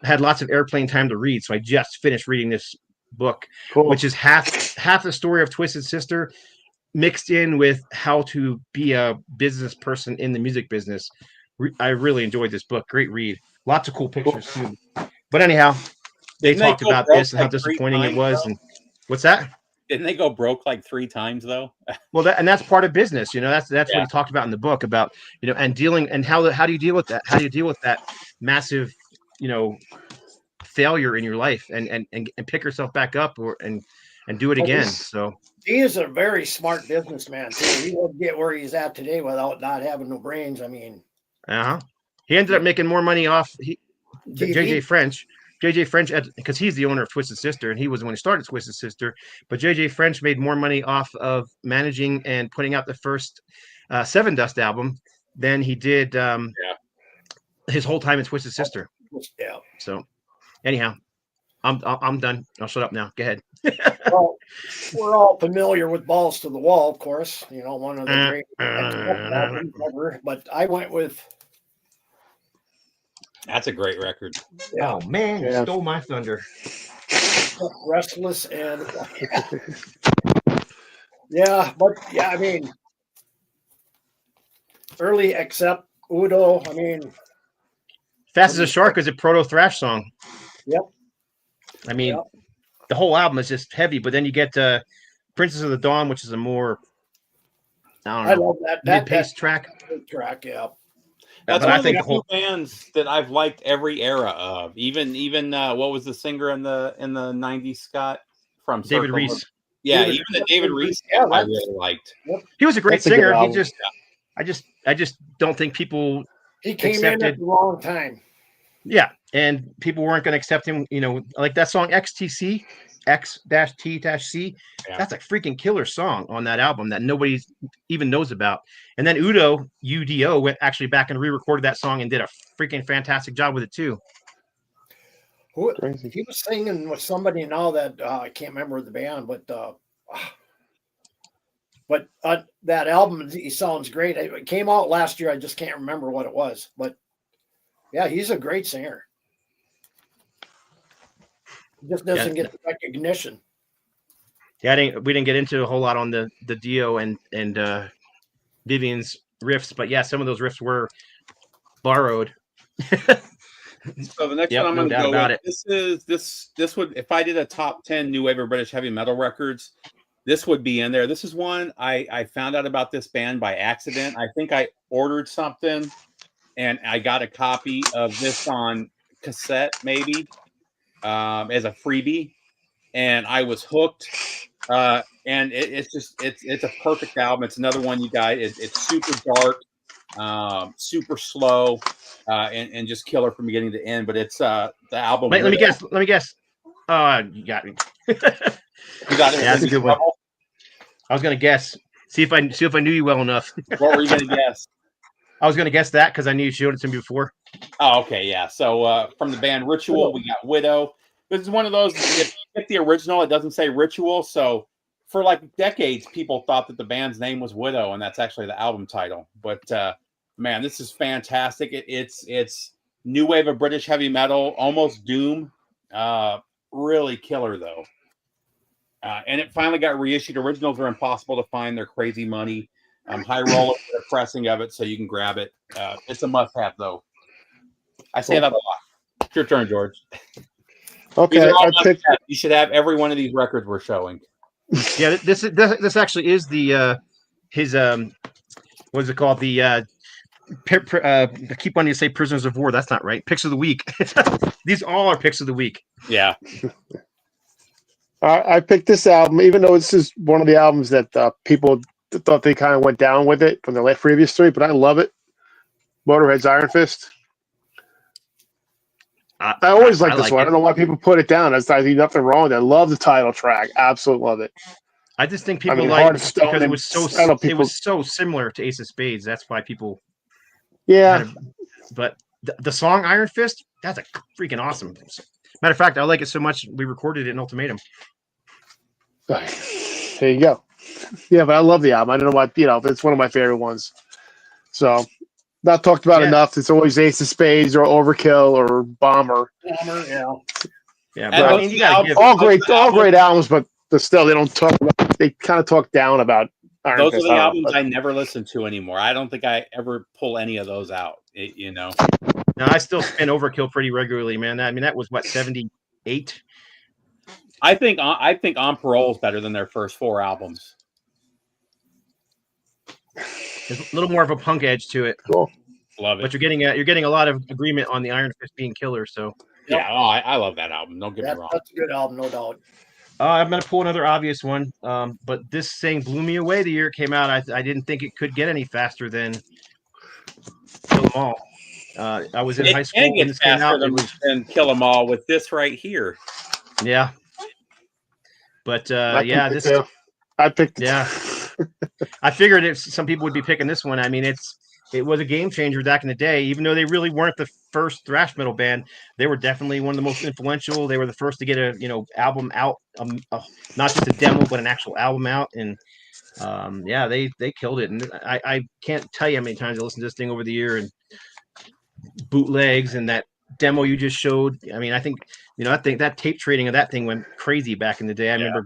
S1: had lots of airplane time to read, so I just finished reading this book,
S4: Cool.
S1: which is half the story of Twisted Sister mixed in with how to be a business person in the music business. I really enjoyed this book. Great read. Lots of cool pictures too. But anyhow, they
S3: Didn't they
S1: talked
S3: go
S1: about
S3: broke
S1: this and how
S3: like 3
S1: disappointing it
S3: times,
S1: was.
S3: though?
S1: And what's that?
S3: Didn't they go broke like 3 times though?
S1: Well, that's part of business. That's
S3: Yeah.
S1: what he talked about in the book about, and dealing and how do you deal with that? How do you deal with that massive, failure in your life and pick yourself back up and do it again. So
S2: He is a very smart businessman too. He won't get where he's at today without not having no brains. I mean,
S1: he ended up making more money off
S2: TV?
S1: JJ French, because he's the owner of Twisted Sister, and he was when he started Twisted Sister. But JJ French made more money off of managing and putting out the first Seven Dust album than he did his whole time in Twisted Sister.
S2: Yeah.
S1: So, anyhow, I'm done. I'll shut up now. Go ahead.
S2: Well, we're all familiar with Balls to the Wall, of course. One of the great albums ever. But I went with.
S3: That's a great record.
S1: Oh man, you
S4: Yeah.
S1: stole my thunder.
S2: Restless and yeah, but yeah, I mean, early except Udo. I mean,
S1: Fast as a Shark is a proto thrash song.
S2: Yep.
S1: I mean,
S2: Yep.
S1: the whole album is just heavy, but then you get Princess of the Dawn, which is a more
S2: I love that
S1: mid-paced track.
S2: track. Yeah,
S3: That's
S1: But
S3: one
S1: I
S3: of
S1: think
S3: the
S1: the whole-
S3: few bands that I've liked every era of. Even what was the singer in the '90s, Scott? From
S1: David
S3: Circle
S1: Reese.
S3: of- Yeah,
S2: David-
S3: even the David Reese
S2: Yeah,
S3: I
S2: that's-
S3: really liked.
S1: He was a great
S4: That's a good
S1: singer. He
S4: album.
S1: just, I just don't think people.
S2: he came in at
S1: Accepted.
S2: the wrong time.
S1: Yeah, and people weren't going to accept him. Like that song XTC, X-T-C.
S3: Yeah.
S1: That's a freaking killer song on that album that nobody even knows about. And then UDO went actually back and re-recorded that song and did a freaking fantastic job with it too.
S4: Crazy.
S2: He was singing with somebody now that I can't remember the band, but that album he sounds great. It came out last year. I just can't remember what it was, but yeah, he's a great singer. He just doesn't get the recognition.
S1: Yeah, we didn't get into a whole lot on the Dio and Vivian's riffs, but yeah, some of those riffs were borrowed.
S3: So the next
S1: Yep,
S3: one I'm
S1: no
S3: going to
S1: doubt
S3: go
S1: about
S3: with, this would, if I did a top 10 new wave of British heavy metal records, this would be in there. This is one I found out about this band by accident. I think I ordered something and I got a copy of this on cassette, maybe as a freebie, and I was hooked. And it's a perfect album. It's another one, you guys. It's super dark, super slow, and just killer from beginning to end. But it's the album.
S1: Let me guess. You got me.
S3: You got it.
S1: Yeah, that's a good one. I was gonna guess. See if I knew you well enough.
S3: What were you gonna guess?
S1: I was gonna guess that because I knew you showed it to me before.
S3: Oh, okay, yeah. So from the band Ritual, we got Widow. This is one of those. If you get the original, it doesn't say Ritual. So for like decades, people thought that the band's name was Widow, and that's actually the album title. But man, this is fantastic. It's new wave of British heavy metal, almost doom. Really killer though. And it finally got reissued. Originals are impossible to find. They're crazy money. High roller pressing of it, so you can grab it. It's a must-have though. I say that a lot. It's your turn, George.
S4: Okay,
S3: These are all
S4: I picked.
S3: must-have. You should have every one of these records we're showing.
S1: Yeah, this actually is the his what is it called? The I keep wanting to say Prisoners of War. That's not right. Picks of the week. These all are picks of the week.
S3: Yeah.
S4: I picked this album, even though this is one of the albums that people thought they kind of went down with it from the previous three, but I love it. Motorhead's Iron Fist. I always like this one. I don't know why people put it down. I see nothing wrong with it. I love the title track. Absolutely love it.
S1: I just think people
S4: Heart
S1: like
S4: of
S1: it
S4: Stone
S1: because it
S4: and-
S1: was so
S4: I don't know,
S1: it was so similar to Ace of Spades. That's why people
S4: Yeah.
S1: kind of, but the song Iron Fist, that's a freaking awesome. Matter of fact, I like it so much we recorded it in Ultimatum.
S4: There you go. Yeah, but I love the album. I don't know why, it's one of my favorite ones. So, not talked about
S1: Yeah.
S4: enough. It's always Ace of Spades or Overkill or Bomber.
S2: Bomber, yeah.
S1: Yeah,
S3: And
S1: but I
S3: those
S1: mean, you
S3: are the
S1: gotta
S3: albums-
S1: give.
S4: All great albums, but still, they don't talk. They kind of talk down about Iron
S3: Those are
S4: Fist.
S3: the
S4: I don't
S3: albums
S4: know,
S3: I never listen to anymore. I don't think I ever pull any of those out.
S1: No, I still spin Overkill pretty regularly, man. That was what 78.
S3: I think On Parole is better than their first four albums.
S1: There's a little more of a punk edge to it,
S4: Cool.
S3: Love
S1: but
S3: it.
S1: you're getting a lot of agreement on the Iron Fist being killer. So
S3: Yeah, I love that album. Don't get me wrong.
S2: That's a good album, no doubt.
S1: I'm gonna pull another obvious one. But this thing blew me away the year it came out. I didn't think it could get any faster than Kill 'Em All. I was in high
S3: It
S1: school
S3: can
S1: when
S3: get
S1: this came
S3: faster
S1: out. It was
S3: than Kill 'Em All with this right here.
S1: yeah. But
S4: I
S1: yeah,
S4: picked
S1: this
S4: it too. I picked.
S1: Yeah. I figured if some people would be picking this one. I mean, it was a game changer back in the day. Even though they really weren't the first thrash metal band, they were definitely one of the most influential. They were the first to get a album out, not just a demo, but an actual album out. And yeah, they killed it. And I can't tell you how many times I listened to this thing over the year and bootlegs and that demo you just showed. I mean, I think that tape trading of that thing went crazy back in the day. I remember.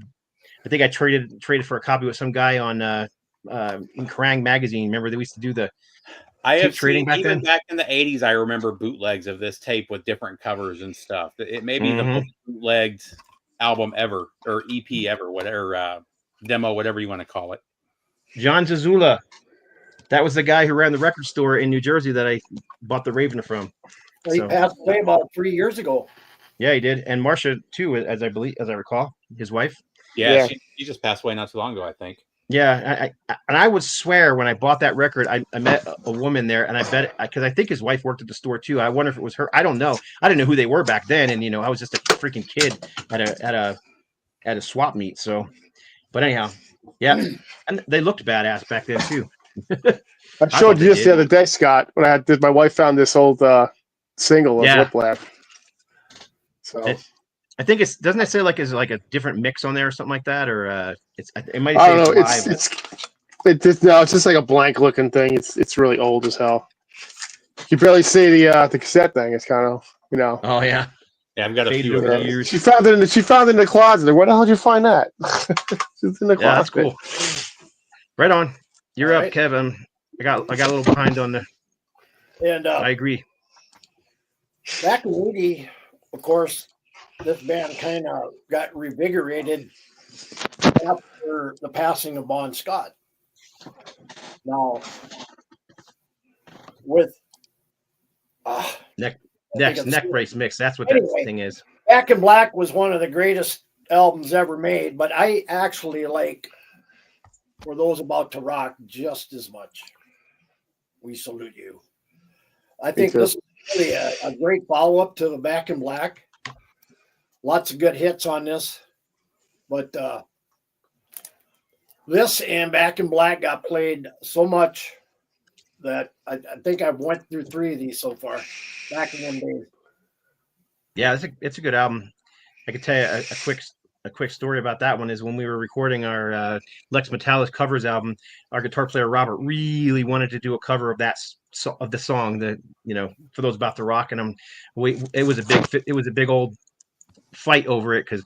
S1: I think I traded for a copy with some guy on in Kerrang magazine. Remember they used to do the
S3: I
S1: tape
S3: have
S1: trading
S3: seen
S1: back
S3: even
S1: then?
S3: back in the 80s. I remember bootlegs of this tape with different covers and stuff. It may be the
S1: Mhm.
S3: most bootlegged album ever, or EP ever, whatever demo, whatever you want to call it.
S1: John Zazula. That was the guy who ran the record store in New Jersey that I bought the Raven from.
S2: He
S1: So-
S2: passed away about 3 years ago.
S1: Yeah, he did, and Marcia too, as I recall, his wife.
S3: Yeah,
S4: Yeah.
S3: She just passed away not too long ago, I think.
S1: Yeah, and I would swear when I bought that record, I met a woman there, and I bet because I think his wife worked at the store too. I wonder if it was her. I don't know. I didn't know who they were back then, and I was just a freaking kid at a swap meet. So, but anyhow, yeah, and they looked badass back then too.
S4: I
S1: thought
S4: showed
S1: they
S4: you this
S1: did.
S4: the other day, Scott. When my wife found this old single of
S1: Yeah.
S4: Whiplash. So
S1: I think doesn't it say is like a different mix on there or something like that, or it might
S4: I
S1: say
S4: don't know.
S1: live.
S4: It's just like a blank looking thing. It's really old as hell. You barely see the cassette thing. It's kind of
S1: Oh yeah,
S3: Yeah, I've got a
S1: Faded
S3: few of
S1: over the
S3: those.
S1: years.
S4: She found it in the closet. Like, where the hell did you find that? It's in the closet.
S1: Yeah, that's cool. Right on. You're
S2: All
S1: up,
S2: right.
S1: Kevin. I got a little behind on the.
S2: And
S1: I agree.
S2: back in '80, of course, this band kind of got revigorated after the passing of Bon Scott. Now, with
S1: Neck
S2: I think it's-
S1: neck brace mix. That's what
S2: Anyway.
S1: that thing is.
S2: Back in Black was one of the greatest albums ever made, but I actually like For Those About to Rock just as much. We salute you. I think
S4: too.
S2: this is really a great follow-up to the Back in Black. Lots of good hits on this, but this and Back in Black got played so much that I think I've went through 3 of these so far. Back in them days.
S1: Yeah, it's a good album. I could tell you a quick story about that one is when we were recording our Lex Metalis covers album, our guitar player Robert really wanted to do a cover of of the song that For Those About to Rock, and it was a big old fight over it because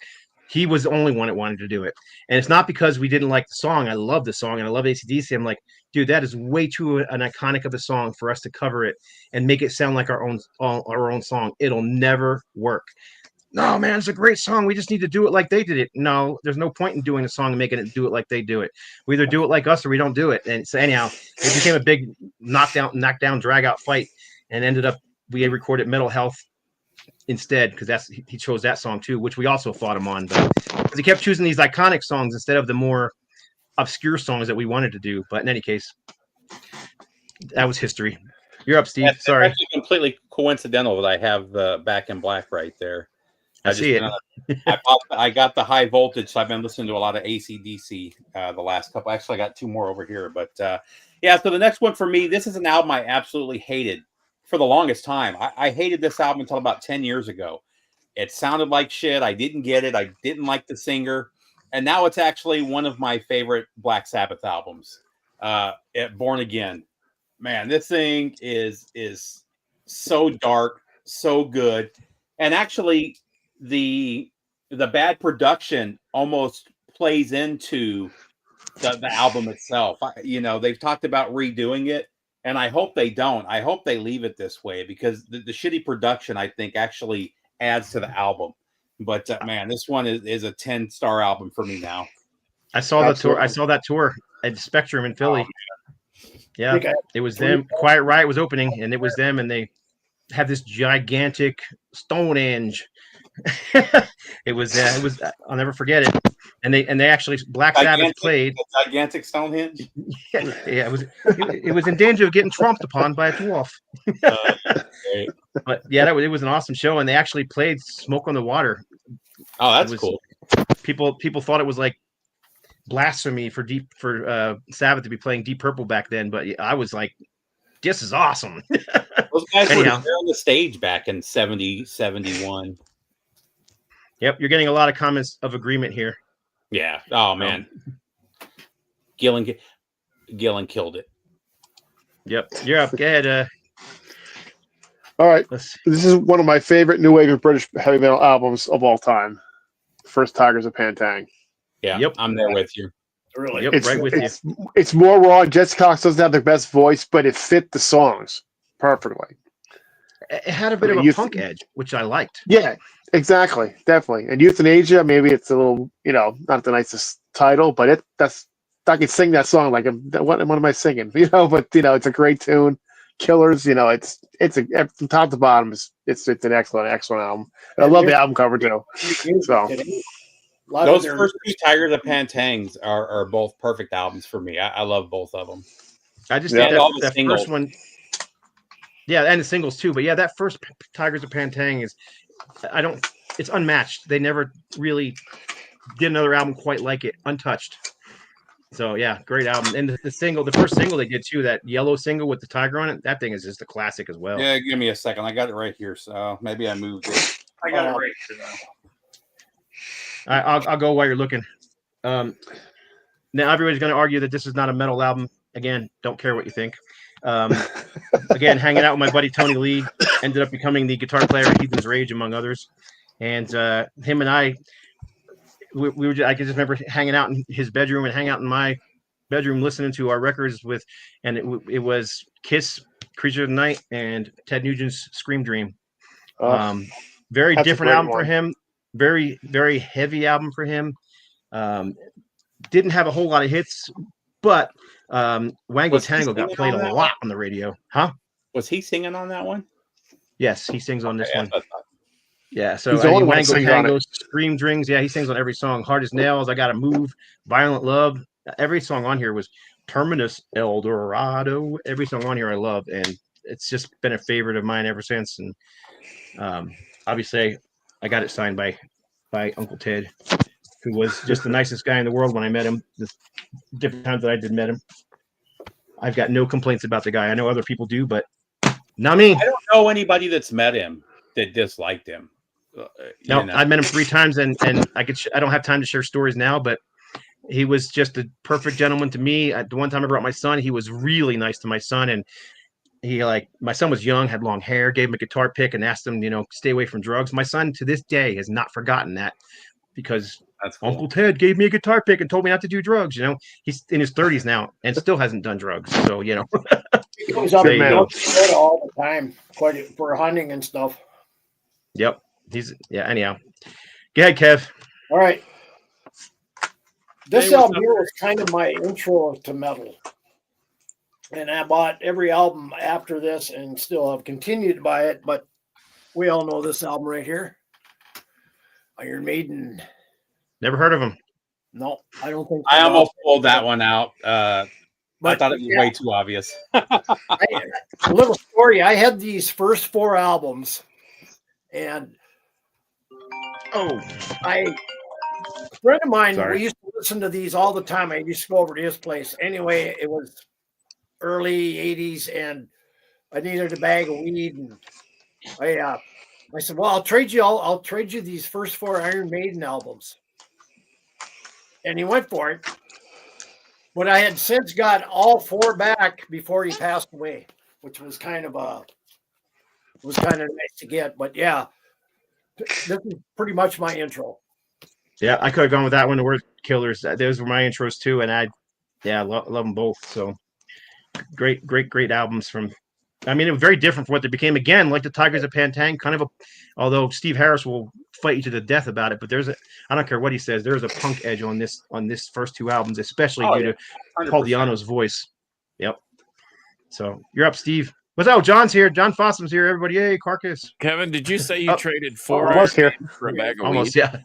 S1: he was the only one that wanted to do it. And it's not because we didn't like the song. I love the song and I love AC/DC. I'm like, dude, that is way too an iconic of a song for us to cover it and make it sound like our own song. It'll never work. No, man, it's a great song. We just need to do it like they did it. No, there's no point in doing a song and making it do it like they do it. We either do it like us or we don't do it. And so anyhow, it became a big knockdown, drag out fight, and ended up we recorded Mental Health instead because he chose that song too, which we also fought him on. But because he kept choosing these iconic songs instead of the more obscure songs that we wanted to do. But in any case, that was history. You're up, Steve.
S3: It's
S1: Sorry.
S3: actually completely coincidental that I have the Back in Black right there.
S1: I see it.
S3: I got the high voltage, so I've been listening to a lot of AC/DC the last couple. Actually, I got two more over here. But yeah, so the next one for me, this is an album I absolutely hated for the longest time. I hated this album until about 10 years ago. It sounded like shit. I didn't get it. I didn't like the singer. And now it's actually one of my favorite Black Sabbath albums, Born Again. Man, this thing is so dark, so good. And actually, the bad production almost plays into the album itself. They've talked about redoing it, and I hope they don't. I hope they leave it this way, because the shitty production, I think, actually adds to the album. But man, this one is a 10-star album for me now.
S1: I saw the tour. I saw that tour at Spectrum in Philly. Yeah, it was them. Quiet Riot was opening, and it was them, and they had this gigantic Stonehenge. it was. I'll never forget it. And they actually Black Sabbath played
S3: gigantic Stonehenge.
S1: Yeah, it was in danger of getting tromped upon by a dwarf. But yeah, it was an awesome show, and they actually played "Smoke on the Water."
S3: Oh, that's cool.
S1: People thought it was like blasphemy for Sabbath to be playing Deep Purple back then, but I was like, this is awesome.
S3: Those guys were there on the stage back in 70, 71.
S1: Yep, you're getting a lot of comments of agreement here.
S3: Yeah. Oh man, Gillen killed it.
S1: Yep, you're up. Go ahead.
S4: All right, this is one of my favorite new wave of British heavy metal albums of all time. First Tigers of Pantang.
S3: Yeah, yep, I'm there with you.
S2: Really,
S1: yep, right with you.
S4: It's more raw. Jess Cox doesn't have their best voice, but it fit the songs perfectly.
S1: It had a bit of a punk edge, which I liked.
S4: Yeah, exactly, definitely. And Euthanasia, maybe it's a little, not the nicest title, but I can sing that song like what am I singing? But it's a great tune. Killers, it's from top to bottom, it's an excellent album. And I love the album cover too. So
S3: those first two Tigers of Pantangs are both perfect albums for me. I love both of them.
S1: I just think that first one. Yeah, and the singles too. But yeah, that first Tigers of Pantang it's unmatched. They never really did another album quite like it, untouched. So yeah, great album. And the first single they did too, that yellow single with the tiger on it, that thing is just a classic as well.
S3: Yeah, give me a second. I got it right here. So maybe I moved it. I got it right here now.
S1: I'll go while you're looking. Now everybody's going to argue that this is not a metal album. Again, don't care what you think. Again, hanging out with my buddy Tony Lee, ended up becoming the guitar player at Heathen's Rage, among others. And him and I can just remember hanging out in his bedroom and hang out in my bedroom listening to our records and it was Kiss, Creature of the Night, and Ted Nugent's Scream Dream. Very different album for him. Very, very heavy album for him. Didn't have a whole lot of hits, but Wango Tango got played a lot on the radio. Huh?
S3: Was he singing on that one?
S1: Yes, he sings on this one. Yeah, so
S4: Wango
S1: Tango, Scream Dreams. Yeah, he sings on every song. Hard as Nails, I Gotta Move, Violent Love. Every song on here was Terminus, El Dorado. Every song on here I love, and it's just been a favorite of mine ever since. And obviously, I got it signed by Uncle Ted, who was just the nicest guy in the world when I met him. The different times that I did met him, I've got no complaints about the guy. I know other people do, but not me.
S3: I don't know anybody that's met him that disliked him.
S1: No, I met him 3 times, and I don't have time to share stories now, but he was just a perfect gentleman to me. The one time I brought my son, he was really nice to my son, and my son was young, had long hair, gave him a guitar pick, and asked him, stay away from drugs. My son to this day has not forgotten that, because
S3: that's cool.
S1: Uncle Ted gave me a guitar pick and told me not to do drugs. He's in his 30s now and still hasn't done drugs. So
S2: he comes up all the time, quite for hunting and stuff.
S1: Yep. Anyhow, go ahead, Kev.
S2: All right. This album here was kind of my intro to metal. And I bought every album after this and still have continued to buy it. But we all know this album right here. Iron Maiden.
S1: Never heard of them.
S2: No, I don't think.
S3: I
S2: so.
S3: almost pulled that one out. I
S2: But
S3: thought it was way too obvious.
S2: A little story. I had these first 4 albums, and
S1: Oh,
S2: a friend of mine,
S1: Sorry.
S2: we used to listen to these all the time. I used to go over to his place. Anyway, it was early 80s, and I needed a bag of weed. And I said, well, I'll trade you these first 4 Iron Maiden albums. And he went for it. But I had since got all 4 back before he passed away, which was kind of nice to get. But yeah, this is pretty much my intro.
S1: yeah, I could have gone with that one. The Word Killers. Those were my intros too, and I love them both. So great albums from. I mean, it was very different from what they became. Again, like the Tigers of Pantang, kind of a. Although Steve Harris will fight you to the death about it, but I don't care what he says. There's a punk edge on this first 2 albums, especially due to
S3: 100%.
S1: Paul Di'Anno's voice. Yep. So you're up, Steve. What's up? John's here. John Fossum's here. Everybody, yay, Carcass.
S5: Kevin, did you say you traded 4
S4: almost here.
S5: for a bag of
S1: Almost,
S5: weed?
S1: yeah.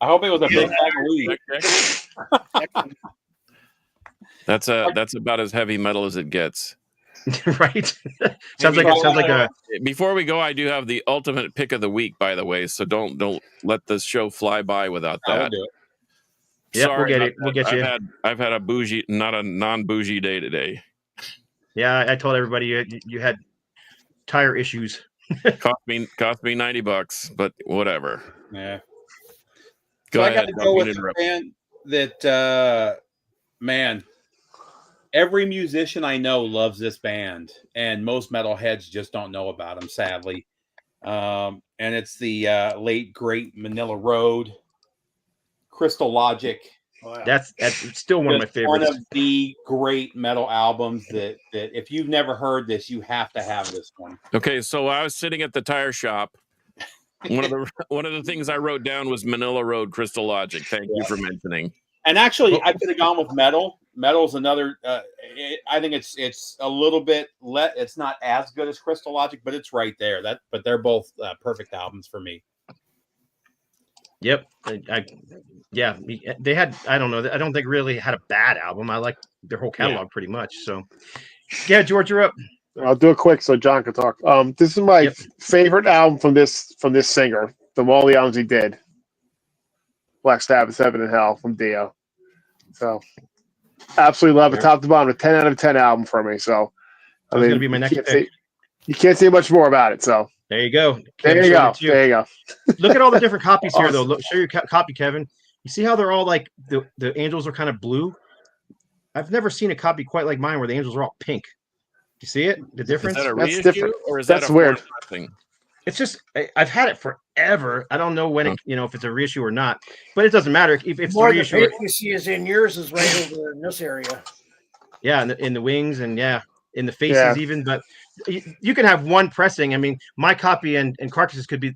S3: I hope it was a big bag of weed.
S5: That's about as heavy metal as it gets.
S1: Right. sounds like a.
S5: Before we go, I do have the ultimate pick of the week, by the way. So don't let this show fly by without
S3: I will
S5: that.
S3: do it.
S1: Yeah, we'll
S5: Sorry
S1: get
S5: about
S1: it. We'll
S5: that.
S1: get you.
S5: I've had a bougie, not a non-bougie day today.
S1: Yeah, I told everybody you had tire issues.
S5: Cost me $90, but whatever.
S3: Yeah.
S5: Go
S3: So
S5: ahead.
S3: I got to
S5: don't
S3: go
S5: mean
S3: with
S5: to
S3: a
S5: interrupt.
S3: band that, man, every musician I know loves this band, and most metalheads just don't know about them, sadly. And it's the late great Manila Road, Crystal Logic.
S1: That's still one of my
S3: Just one
S1: favorites.
S3: of the great metal albums that if you've never heard this, you have to have this one.
S5: Okay, so I was sitting at the tire shop. One of the things I wrote down was Manila Road, Crystal Logic. Thank you for mentioning.
S3: And actually, I could have gone with Metal. Metal's another. I think it's a little bit. It's not as good as Crystal Logic, but it's right there. But they're both perfect albums for me.
S1: Yep. Yeah. They had. I don't know. I don't think really had a bad album. I like their whole catalog pretty much. So, yeah, George, you're up.
S4: I'll do it quick so John can talk. This is my favorite album from this singer, from all the albums he did. Black Sabbath, Heaven and Hell from Dio. So absolutely love it, top to bottom. A 10 out of 10 album for me. So
S1: That was going to be my next pick.
S4: You can't say much more about it. So
S1: There you go.
S4: there
S1: Kevin
S4: you
S1: showed
S4: go.
S1: it to you.
S4: There you go.
S1: Look at all the different copies here, though. Look, show your copy, Kevin. You see how they're all like the angels are kind of blue? I've never seen a copy quite like mine where the angels are all pink. Do you see it? The
S5: Is
S1: difference?
S5: that a
S4: That's
S5: reissue
S4: different.
S5: or is
S4: That's
S5: that a
S4: weird.
S5: foreign pressing?
S1: It's just I've had it forever. I don't know when it, if it's a reissue or not, but it doesn't matter if it's a
S2: More of the
S1: reissue.
S2: paint you see is in yours is right over in this area.
S1: Yeah, in the wings and in the faces even. But you can have one pressing. I mean, my copy and Carcass's could be,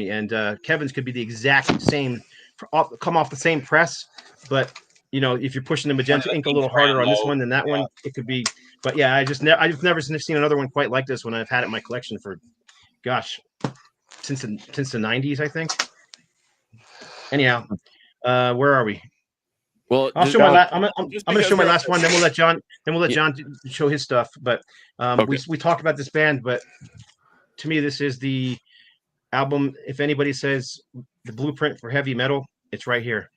S1: and Kevin's could be the exact same, come off the same press. But if you're pushing the magenta ink a little harder on this one than that one, it could be. But yeah, I've never seen another one quite like this one. I've had it in my collection for, gosh, since the 90s, I think. Anyhow, where are we?
S5: Well,
S1: I'll show I'm going to show my last one.
S5: one.
S1: Then we'll let John show his stuff. But we talked about this band, but to me, this is the album. If anybody says the blueprint for heavy metal, it's right here.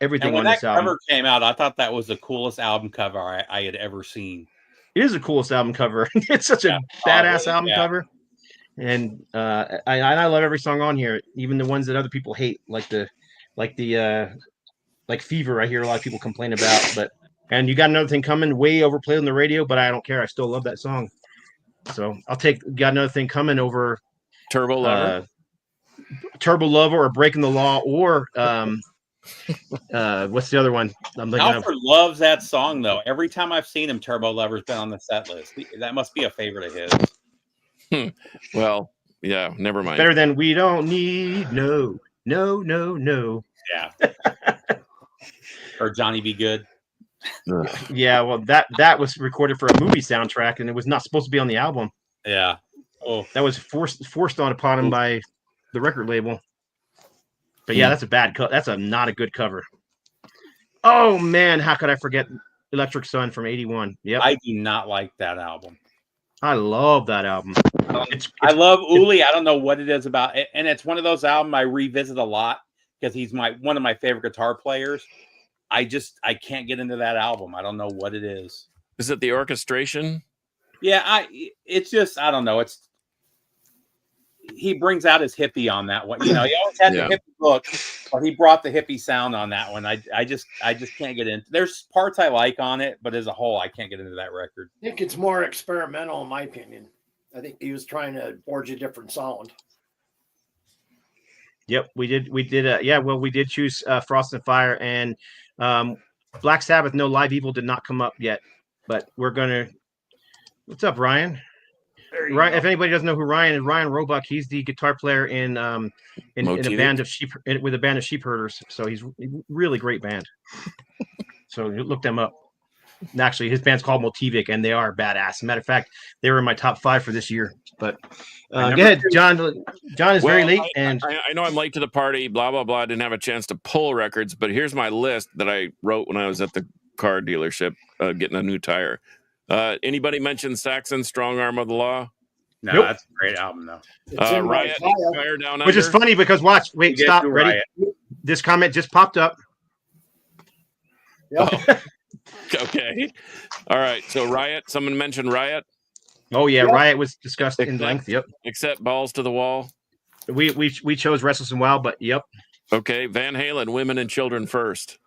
S1: Everything
S3: And when
S1: on
S3: that
S1: this album.
S3: cover came out, I thought that was the coolest album cover I had ever seen.
S1: It is the coolest album cover. It's such a badass album cover, and I love every song on here, even the ones that other people hate, like Fever. I hear a lot of people complain about, and You Got Another Thing Coming, way overplayed on the radio, but I don't care. I still love that song. So I'll take Got Another Thing Coming over
S5: Turbo Lover,
S1: Turbo Lover, or Breaking the Law, or what's the other one?
S3: Alfred loves that song though. Every time I've seen him, Turbo Lover's been on the set list. That must be a favorite of his.
S5: Well, yeah, never mind.
S1: Better than We Don't Need No.
S3: Yeah. Or Johnny Be Good.
S1: Yeah, well, that was recorded for a movie soundtrack, and it was not supposed to be on the album.
S3: Yeah. Oh,
S1: That was forced on upon him by the record label. But yeah, that's a bad that's not a good cover. Oh man, how could I forget Electric Sun from '81? Yep,
S3: I do not like that album.
S1: I love that album.
S3: I love Uli. I don't know what it is about it, and it's one of those albums I revisit a lot because he's one of my favorite guitar players. I can't get into that album. I don't know what it is.
S5: Is it the orchestration?
S3: Yeah, it's just I don't know. He brings out his hippie on that one. He always had the hippie look, but he brought the hippie sound on that one. I just can't get into. There's parts I like on it, but as a whole, I can't get into that record.
S2: I think it's more experimental, in my opinion. I think he was trying to forge a different sound.
S1: Yep, we did. We did choose Frost and Fire, and Black Sabbath. No, Live Evil did not come up yet, but we're gonna. What's up, Ryan? Ryan, if anybody doesn't know who Ryan is, Ryan Roebuck. He's the guitar player in a band of sheep with a band of sheep herders. So he's a really great band. So look them up. And actually, his band's called Motivic, and they are badass. Matter of fact, they were in my top 5 for this year. But go ahead, John. John is very late, and
S5: I know I'm late to the party. Blah blah blah. I didn't have a chance to pull records, but here's my list that I wrote when I was at the car dealership getting a new tire. Anybody mention Saxon Strong Arm of the Law?
S3: No,
S1: Nope.
S3: That's a great album though.
S5: Riot, Fire Down Under.
S1: which is funny because wait, stop, ready?
S3: Riot.
S1: This comment just popped up.
S2: Yep.
S5: Okay. All right. So Riot. Someone mentioned Riot.
S1: Oh yeah,
S2: Yep.
S1: Riot was discussed in
S5: Except-
S1: length. Yep.
S5: Except Balls to the Wall.
S1: We chose Restless and Wild, but yep.
S5: Okay. Van Halen. Women and Children First.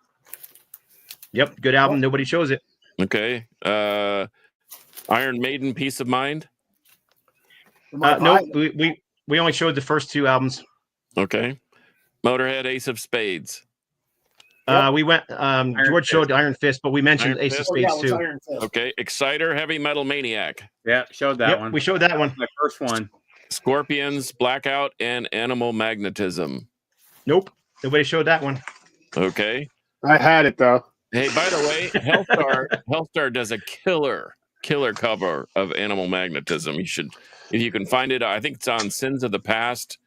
S1: Yep, good album. Nobody chose it.
S5: Okay. Iron Maiden. Peace of Mind.
S1: No, we only showed the first 2 albums.
S5: Okay. Motorhead. Ace of Spades.
S1: We went. George
S3: Fist.
S1: showed Iron Fist, but we mentioned
S5: Iron
S1: Ace of
S5: Fist?
S1: Spades too.
S5: Okay. Exciter. Heavy Metal Maniac.
S3: Yeah, showed that
S1: Yep,
S3: one.
S1: we showed that one.
S3: My first one.
S5: Scorpions. Blackout and Animal Magnetism.
S1: Nope, nobody showed that one.
S5: Okay.
S4: I had it though.
S5: Hey, by the way, Hellstar does a killer cover of Animal Magnetism. You should, if you can find it. I think it's on Sins of the Past.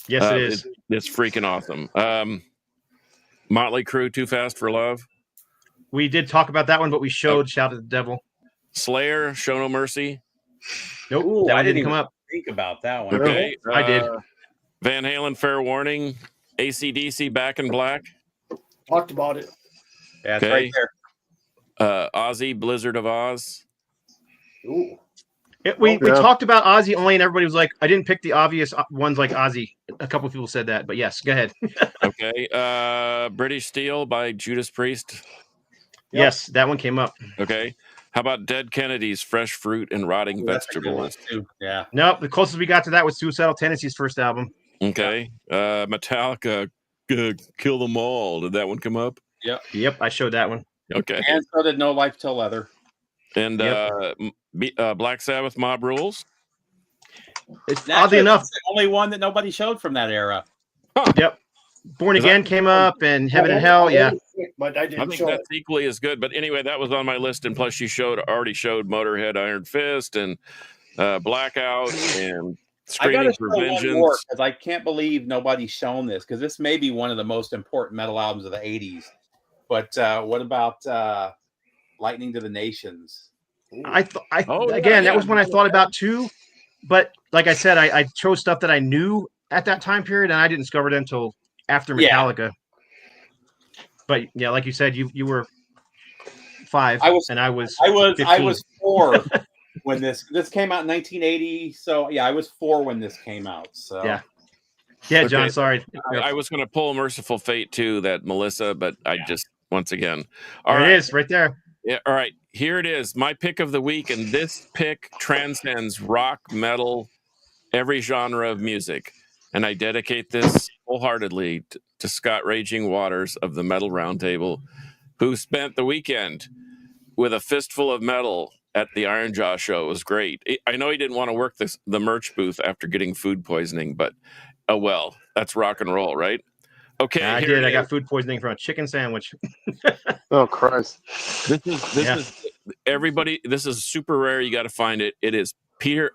S1: Yes, it is.
S5: It's freaking awesome. Motley Crue, Too Fast for Love.
S1: We did talk about that one, but we showed Shout at the Devil.
S5: Slayer, Show No Mercy.
S1: Nope,
S3: Ooh,
S1: that
S3: I
S1: one didn't
S3: didn't
S1: come up.
S3: Think about that one.
S5: Okay,
S1: I did.
S5: Van Halen, Fair Warning. AC/DC, Back in Black.
S2: Talked about it.
S3: Yeah, it's
S5: Okay.
S3: right there.
S5: Ozzy, Blizzard of Oz.
S2: Ooh.
S1: We
S4: Yeah.
S1: talked about Ozzy only, and everybody was like, "I didn't pick the obvious ones like Ozzy." A couple of people said that, but yes, go ahead.
S5: Okay, British Steel by Judas Priest.
S1: Yes, that one came up.
S5: Okay, how about Dead Kennedys, Fresh Fruit and Rotting
S3: Ooh, that's a good one,
S5: Vegetables?
S3: too. Yeah.
S1: Nope, the closest we got to that was Suicidal Tendencies' first album.
S5: Okay, Metallica, Kill Them All. Did that one come up?
S1: Yep, I showed that one.
S5: Okay,
S3: And so did No Life Till Leather.
S5: and
S1: Yep.
S5: Black Sabbath, Mob Rules.
S1: It's
S3: Actually,
S1: oddly enough.
S3: it's the only one that nobody showed from that era.
S1: Yep, Born
S5: Is that-
S1: Again came up, and Heaven and Hell. Yeah,
S2: But I
S5: I
S2: didn't
S5: think
S2: show it.
S5: that's equally as good. But anyway, that was on my list, and plus, you already showed Motorhead, Iron Fist, and Blackout, and
S3: I got
S5: Screaming
S3: to show
S5: for
S3: one more
S5: Vengeance.
S3: because I can't believe nobody's shown this because this may be one of the most important metal albums of the 80s. But what about Lightning to the Nations?
S5: Oh,
S1: again,
S5: yeah.
S1: that was when I thought about too. But like I said, I chose stuff that I knew at that time period, and I didn't discover it until after
S3: Yeah.
S1: Metallica. But yeah, like you said, you were 5,
S3: I was-
S1: and I was
S3: I
S1: 15.
S3: was 4 when this came out in 1980. So yeah, I was 4 when this came out. So
S1: Yeah. Yeah, John,
S5: Okay.
S1: sorry.
S5: I was going to pull Merciful Fate too, that Melissa, but I just once again.
S1: There it is, right there.
S5: Yeah, all right. Here it is. My pick of the week, and this pick transcends rock, metal, every genre of music. And I dedicate this wholeheartedly to Scott Raging Waters of the Metal Roundtable, who spent the weekend with a fistful of metal at the Iron Jaw show. It was great. I know he didn't want to work the merch booth after getting food poisoning, but oh well, that's rock and roll, right? Okay,
S1: I
S5: here
S1: did.
S5: it
S1: I got
S5: is.
S1: food poisoning from a chicken sandwich.
S4: Oh Christ!
S5: This
S1: Yeah.
S5: is everybody. This is super rare. You got to find it. It is Peter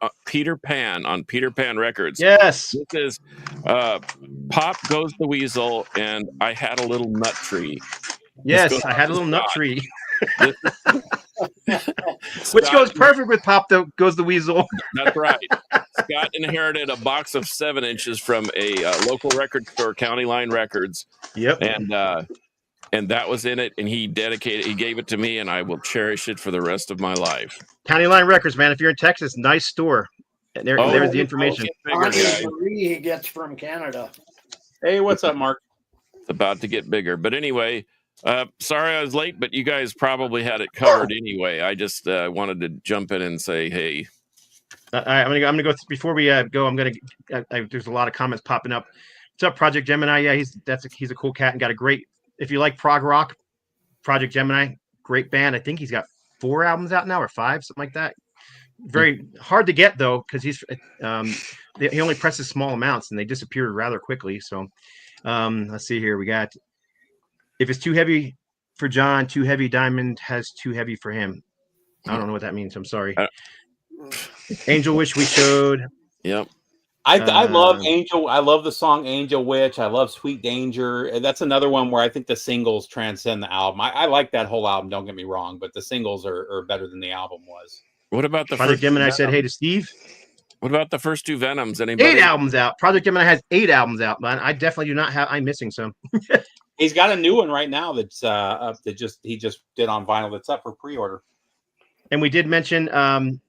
S5: Pan on Peter Pan Records.
S1: Yes.
S5: This is Pop Goes the Weasel, and I Had a Little Nut Tree.
S1: Yes,
S5: goes
S1: I had a
S5: to
S1: little nut
S5: Scott.
S1: tree,
S5: This-
S1: which
S5: Scott-
S1: goes perfect with Pop Goes the Weasel.
S5: That's right. Scott inherited a box of 7 inches from a local record store, County Line Records,
S1: Yep.
S5: and that was in it. And he gave it to me, and I will cherish it for the rest of my life.
S1: County Line Records, man. If you're in Texas, nice store. And
S5: Oh,
S1: there's the information.
S5: Bigger,
S2: Andre
S5: guys.
S2: Marie he gets from Canada.
S3: Hey, what's up, Mark?
S5: It's about to get bigger. But anyway, sorry I was late, but you guys probably had it covered anyway. I just wanted to jump in and say, hey.
S1: All right, I'm gonna go before we go. There's a lot of comments popping up. What's up, Project Gemini? Yeah, he's a cool cat and got a great. If you like prog rock, Project Gemini, great band. I think he's got 4 albums out now or 5, something like that. Very hard to get though, because he only presses small amounts and they disappear rather quickly. So let's see here. We got if it's too heavy for John, too heavy Diamond has too heavy for him. I don't know what that means. I'm sorry. Angel Wish we showed.
S5: Yep.
S3: I love Angel. I love the song Angel Witch. I love Sweet Danger. And that's another one where I think the singles transcend the album. I like that whole album. Don't get me wrong, but the singles are better than the album was.
S5: What about the
S1: Project
S5: first
S1: Gemini
S5: two
S1: said hey to Steve.
S5: What about the first 2 Venoms? Anybody?
S1: 8 albums out. Project Gemini has 8 albums out, man. I definitely do not have. I'm missing some.
S3: He's got a new one right now that's he just did on vinyl. That's up for pre-order.
S1: And we did mention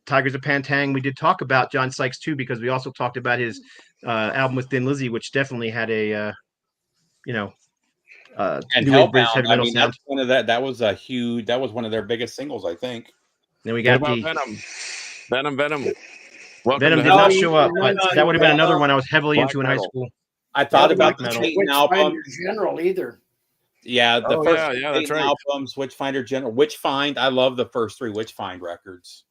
S1: Tigers of Pantang. We did talk about John Sykes too, because we also talked about his album with Thin Lizzy, which definitely had a
S3: And
S1: new wave British heavy
S3: Hellbound. I
S1: metal
S3: mean,
S1: sound.
S3: that's one of that was a huge. That was one of their biggest singles, I think.
S1: Then we
S5: What
S1: got
S5: about
S1: the
S5: Venom? Welcome
S1: Venom
S5: to
S1: did
S5: Hell.
S1: not show up, but that would have been another
S3: Black
S1: one I was heavily
S5: Black
S1: into in high
S5: metal.
S1: school.
S3: I thought
S1: Yeah,
S3: about
S1: Black
S3: the
S1: metal.
S3: Satan album.
S2: Witchfinder General either.
S3: Yeah, the
S5: Oh,
S3: first
S5: yeah, that's
S3: Satan
S5: right.
S3: albums, Witchfinder General, Witchfind. I love the first 3 Witchfind records.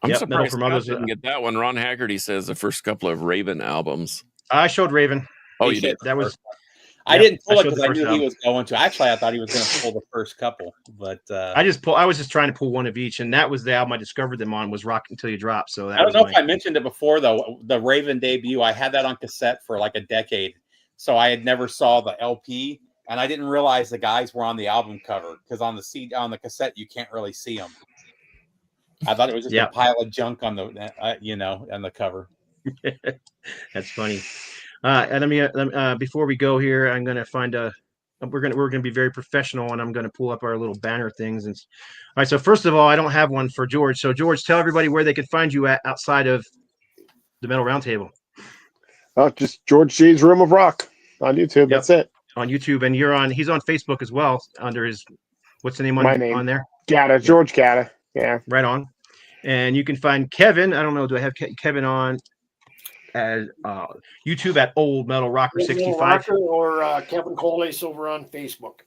S5: I'm
S1: Yep, Metal
S5: surprised
S1: from
S5: Scott
S1: Others.
S5: didn't get that one. Ron Haggerty says the first couple of Raven albums.
S1: I showed Raven.
S5: Oh,
S3: He
S5: you
S3: showed
S5: did.
S3: the
S1: That was
S3: first one. I
S1: yeah,
S3: didn't
S1: I
S3: pull it
S1: showed the
S3: because I
S1: first
S3: knew he
S1: album.
S3: was going to. Actually, I thought he was going to pull the first couple, but
S1: I was just trying to pull one of each, and that was the album I discovered them on was Rock Until You Drop. So that
S3: I don't
S1: was
S3: know
S1: my,
S3: if I mentioned it before though. The Raven debut, I had that on cassette for like a decade, so I had never saw the LP, and I didn't realize the guys were on the album cover because on the cassette you can't really see them. I thought it was just
S1: Yeah.
S3: a pile of junk on the on the cover.
S1: That's funny. And let me before we go here, I'm gonna find we're gonna be very professional, and I'm gonna pull up our little banner things. And all right, so first of all, I don't have one for George. So George, tell everybody where they can find you at outside of the Metal Roundtable
S4: Oh, just George G's Room of Rock on YouTube.
S1: Yep.
S4: That's it.
S1: on YouTube, and he's on Facebook as well under his what's the name
S4: My name.
S1: on there?
S4: Gatta, George Gatta. Yeah.
S1: Right on. And you can find Kevin. I don't know. Do I have Kevin on as YouTube at Old Metal Rocker
S2: Little
S1: 65?
S2: Rocker or Kevin Coles over on Facebook.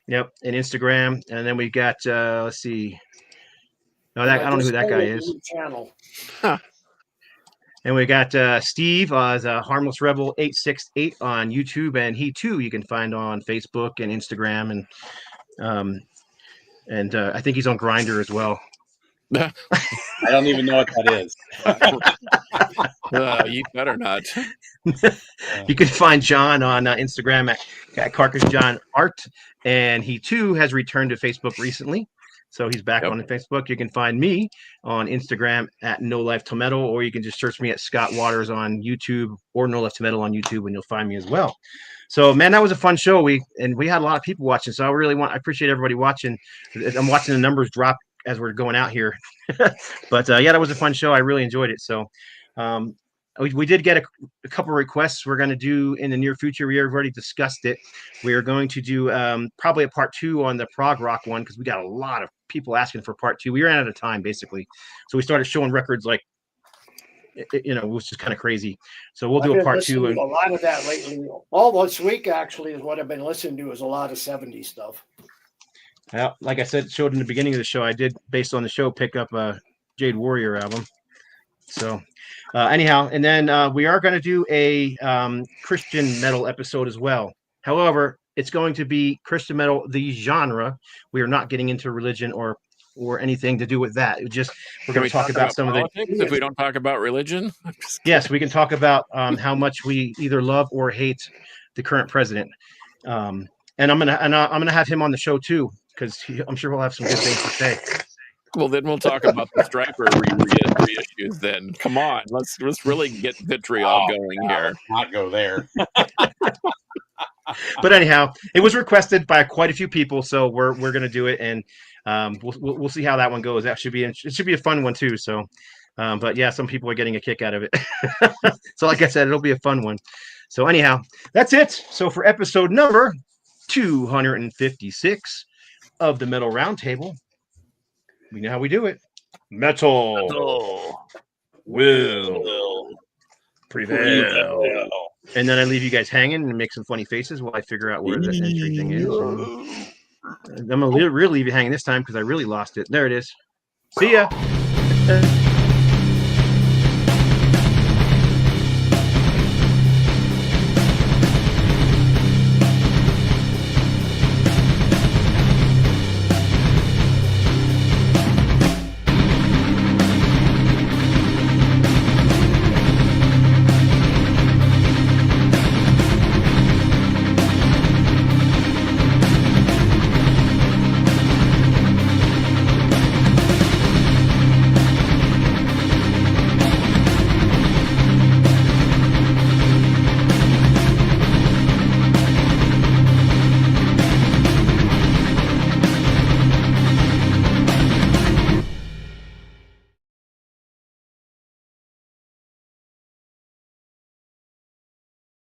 S1: Yep, and Instagram. And then we got let's see. No, I don't know who that guy is.
S2: Channel.
S1: And we got Steve as Harmless Rebel 868 on YouTube, and he too you can find on Facebook and Instagram, and I think he's on Grindr as well.
S3: I don't even know what that is.
S5: You better not.
S1: You can find John on Instagram at Carcass John Art, and he too has returned to Facebook recently. So he's back
S5: Yep.
S1: on Facebook. You can find me on Instagram at No Life to Metal, or you can just search me at Scott Waters on YouTube or No Life to Metal on YouTube, and you'll find me as well. So, man, that was a fun show. We had a lot of people watching. So I appreciate everybody watching. I'm watching the numbers drop as we're going out here. But yeah, that was a fun show. I really enjoyed it. So we did get a couple of requests we're going to do in the near future. We have already discussed it. We are going to do probably a part 2 on the prog rock one, because we got a lot of people asking for part 2. We ran out of time basically, so we started showing records like it was just kind of crazy. So we'll do a part 2.
S2: A lot of that lately. All this week actually is what I've been listening to is a lot of 70s stuff.
S1: Like I said, showed in the beginning of the show, I did, based on the show, pick up a Jade Warrior album. So anyhow, and then we are going to do a Christian metal episode as well. However, it's going to be Christian metal, the genre. We are not getting into religion or or anything to do with that. It just we're
S5: Can
S1: going
S5: we
S1: to talk about some of the.
S5: politics if we don't talk about religion?
S1: Yes, we can talk about how much we either love or hate the current president. And I'm gonna have him on the show too, because I'm sure he'll have some good things to say.
S5: Well, then we'll talk about the Striper reissues. Then come on, let's really get vitriol going here.
S3: Let's not go there.
S1: But anyhow, it was requested by quite a few people, so we're gonna do it, and we'll see how that one goes. That should be it should be a fun one too. So, but yeah, some people are getting a kick out of it. So, like I said, it'll be a fun one. So anyhow, that's it. So for episode number 256 of the Metal Roundtable, we know how we do it. Metal will prevail. And then I leave you guys hanging and make some funny faces while I figure out where the entry thing is. And I'm gonna really leave you hanging this time because I really lost it. There it is. See ya.